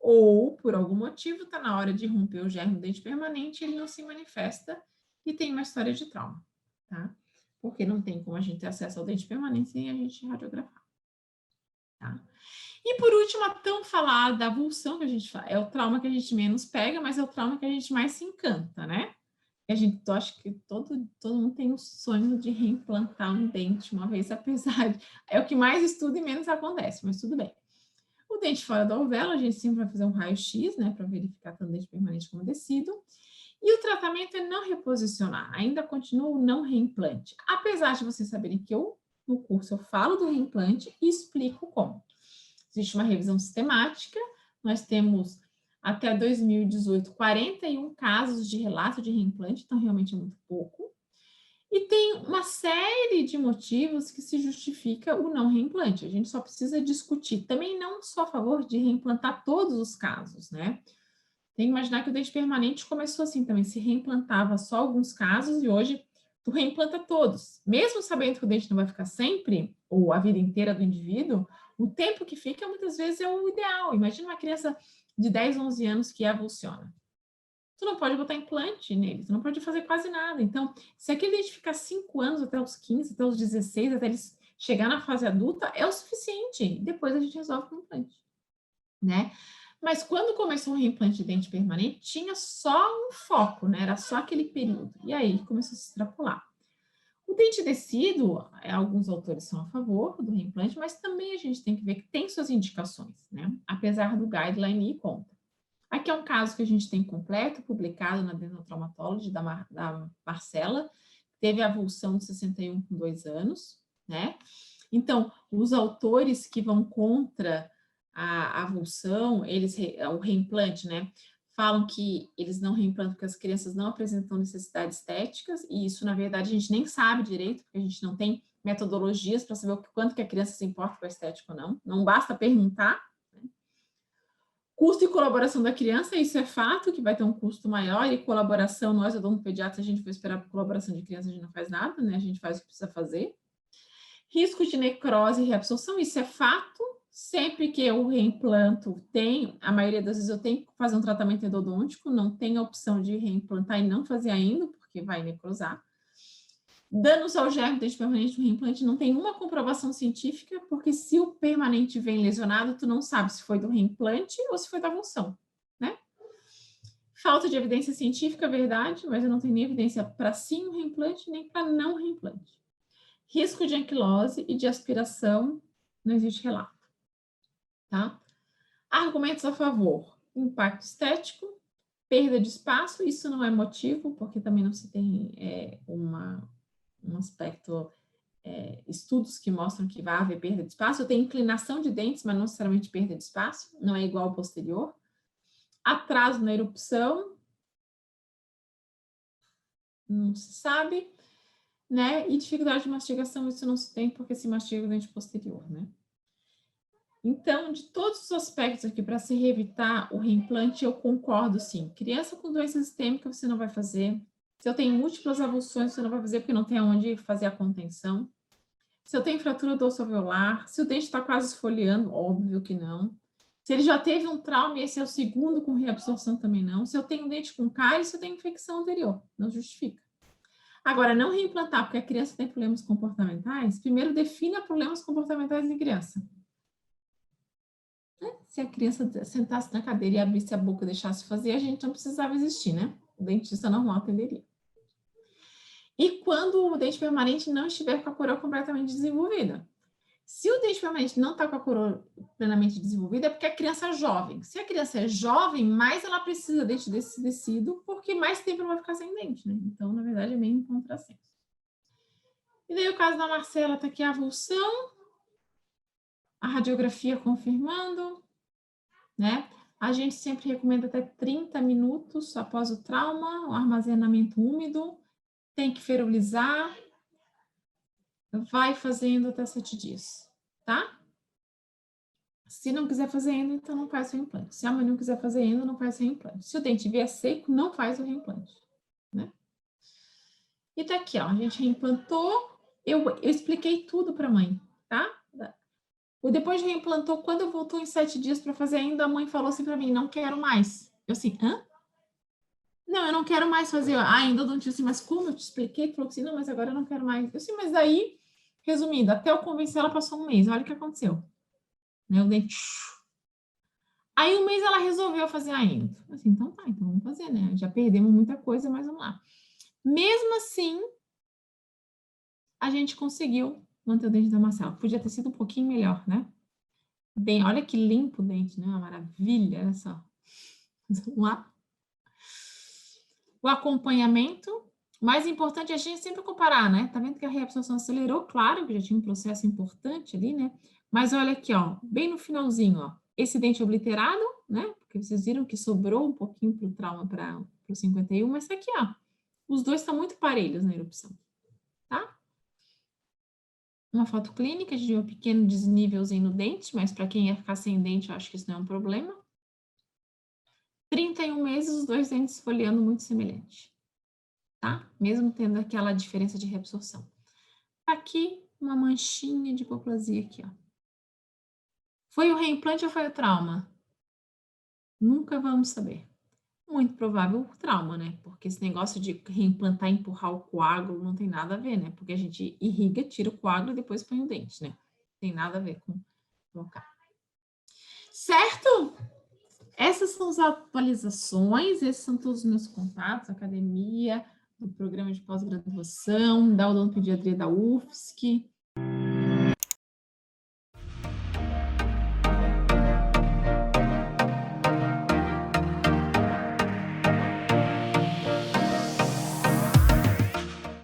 Ou, por algum motivo, está na hora de romper o germe do dente permanente, ele não se manifesta e tem uma história de trauma, tá? Porque não tem como a gente ter acesso ao dente permanente sem a gente radiografar, tá? E por último, a tão falada avulsão, que a gente fala, é o trauma que a gente menos pega, mas é o trauma que a gente mais se encanta, né? eu acho que todo mundo tem um sonho de reimplantar um dente uma vez, apesar de... É o que mais estuda e menos acontece, mas tudo bem. O dente fora da alvéola, a gente sempre vai fazer um raio-x, né, para verificar tanto dente permanente como tecido. E o tratamento é não reposicionar, ainda continua o não reimplante. Apesar de vocês saberem que no curso eu falo do reimplante e explico como. Existe uma revisão sistemática, nós temos até 2018 41 casos de relato de reimplante, então realmente é muito pouco. E tem uma série de motivos que se justifica o não reimplante. A gente só precisa discutir. Também não sou a favor de reimplantar todos os casos, né? Tem que imaginar que o dente permanente começou assim também, se reimplantava só alguns casos e hoje tu reimplanta todos. Mesmo sabendo que o dente não vai ficar sempre, ou a vida inteira do indivíduo, o tempo que fica muitas vezes é o ideal. Imagina uma criança de 10, 11 anos que avulsiona. Tu não pode botar implante nele, tu não pode fazer quase nada. Então, se aquele dente ficar 5 anos até os 15, até os 16, até eles chegar na fase adulta, é o suficiente. Depois a gente resolve com o implante, né? Mas quando começou o reimplante de dente permanente, tinha só um foco, né? Era só aquele período. E aí começou a se extrapolar. O dente tecido, alguns autores são a favor do reimplante, mas também a gente tem que ver que tem suas indicações, né? Apesar do guideline ir contra. Aqui é um caso que a gente tem completo, publicado na Dental Traumatology, da Marcela, teve avulsão de 61 com 2 anos, né? Então, os autores que vão contra a avulsão, o reimplante, né? Falam que eles não reimplantam porque as crianças não apresentam necessidades estéticas, e isso, na verdade, a gente nem sabe direito, porque a gente não tem metodologias para saber o quanto que a criança se importa com a estética ou não. Não basta perguntar. Custo e colaboração da criança, isso é fato, que vai ter um custo maior, e colaboração, nós, odontopediatras, a gente for esperar por colaboração de criança, a gente não faz nada, né? A gente faz o que precisa fazer. Risco de necrose e reabsorção, isso é fato. Sempre que eu reimplanto, a maioria das vezes eu tenho que fazer um tratamento endodôntico, não tem a opção de reimplantar e não fazer ainda, porque vai necrosar. Danos ao germe dente permanente do reimplante não tem uma comprovação científica, porque se o permanente vem lesionado, tu não sabe se foi do reimplante ou se foi da avulsão, né? Falta de evidência científica, verdade, mas eu não tenho nem evidência para sim o reimplante, nem para não reimplante. Risco de anquilose e de aspiração, não existe relato, tá? Argumentos a favor: impacto estético, perda de espaço, isso não é motivo, porque também não se tem um aspecto, estudos que mostram que vai haver perda de espaço. Eu tenho inclinação de dentes, mas não necessariamente perda de espaço, não é igual ao posterior. Atraso na erupção, não se sabe, né? E dificuldade de mastigação, isso não se tem, porque se mastiga o dente posterior, né? Então, de todos os aspectos aqui, para se reevitar o reimplante, eu concordo, sim. Criança com doença sistêmica, você não vai fazer. Se eu tenho múltiplas avulsões, você não vai fazer, porque não tem onde fazer a contenção. Se eu tenho fratura dorso-alveolar, se o dente está quase esfoliando, óbvio que não. Se ele já teve um trauma, esse é o segundo com reabsorção, também não. Se eu tenho um dente com cárie, se eu tenho infecção anterior, não justifica. Agora, não reimplantar porque a criança tem problemas comportamentais, primeiro defina problemas comportamentais em criança. Se a criança sentasse na cadeira e abrisse a boca e deixasse fazer, a gente não precisava existir, né? O dentista normal atenderia. E quando o dente permanente não estiver com a coroa completamente desenvolvida. Se o dente permanente não está com a coroa plenamente desenvolvida, é porque a criança é jovem. Se a criança é jovem, mais ela precisa desse tecido, porque mais tempo ela vai ficar sem dente, né? Então, na verdade, é meio um contrassenso. E daí o caso da Marcela está aqui, a avulsão, a radiografia confirmando, né? A gente sempre recomenda até 30 minutos após o trauma, o armazenamento úmido, tem que ferulizar, vai fazendo até 7 dias, tá? Se não quiser fazer ainda, então não faz o reimplante. Se a mãe não quiser fazer ainda, não faz o reimplante. Se o dente vier seco, não faz o reimplante, né? E tá aqui, ó, a gente reimplantou, eu expliquei tudo para a mãe, tá? Depois de reimplantou, quando voltou em 7 dias para fazer ainda, a mãe falou assim para mim, não quero mais. Eu assim, hã? Não, eu não quero mais fazer. Ainda não tinha assim, mas como eu te expliquei? Falou assim, não, mas agora eu não quero mais. Eu assim, mas daí, resumindo, até eu convencer ela passou um mês, olha o que aconteceu. Né, o dente... Aí um mês ela resolveu fazer ainda. Assim, então tá, então vamos fazer, né? Já perdemos muita coisa, mas vamos lá. Mesmo assim, a gente conseguiu manter o dente da Marcela. Podia ter sido um pouquinho melhor, né? Bem, olha que limpo o dente, né? Uma maravilha, olha só. Vamos lá. O acompanhamento. O mais importante é a gente sempre comparar, né? Tá vendo que a reabsorção acelerou? Claro que já tinha um processo importante ali, né? Mas olha aqui, ó, bem no finalzinho, ó. Esse dente obliterado, né? Porque vocês viram que sobrou um pouquinho para o trauma para o 51, mas tá aqui, ó. Os dois estão muito parelhos na erupção, tá? Uma foto clínica, a gente vê um pequeno desnívelzinho no dente, mas para quem ia ficar sem dente, eu acho que isso não é um problema. 31 meses, os dois dentes esfoliando muito semelhante, tá? Mesmo tendo aquela diferença de reabsorção. Aqui, uma manchinha de hipoplasia aqui, ó. Foi o reimplante ou foi o trauma? Nunca vamos saber. Muito provável o trauma, né? Porque esse negócio de reimplantar e empurrar o coágulo não tem nada a ver, né? Porque a gente irriga, tira o coágulo e depois põe o dente, né? Não tem nada a ver com colocar. Certo? Essas são as atualizações, esses são todos os meus contatos, academia, do programa de pós-graduação, da odontopediatria da UFSC.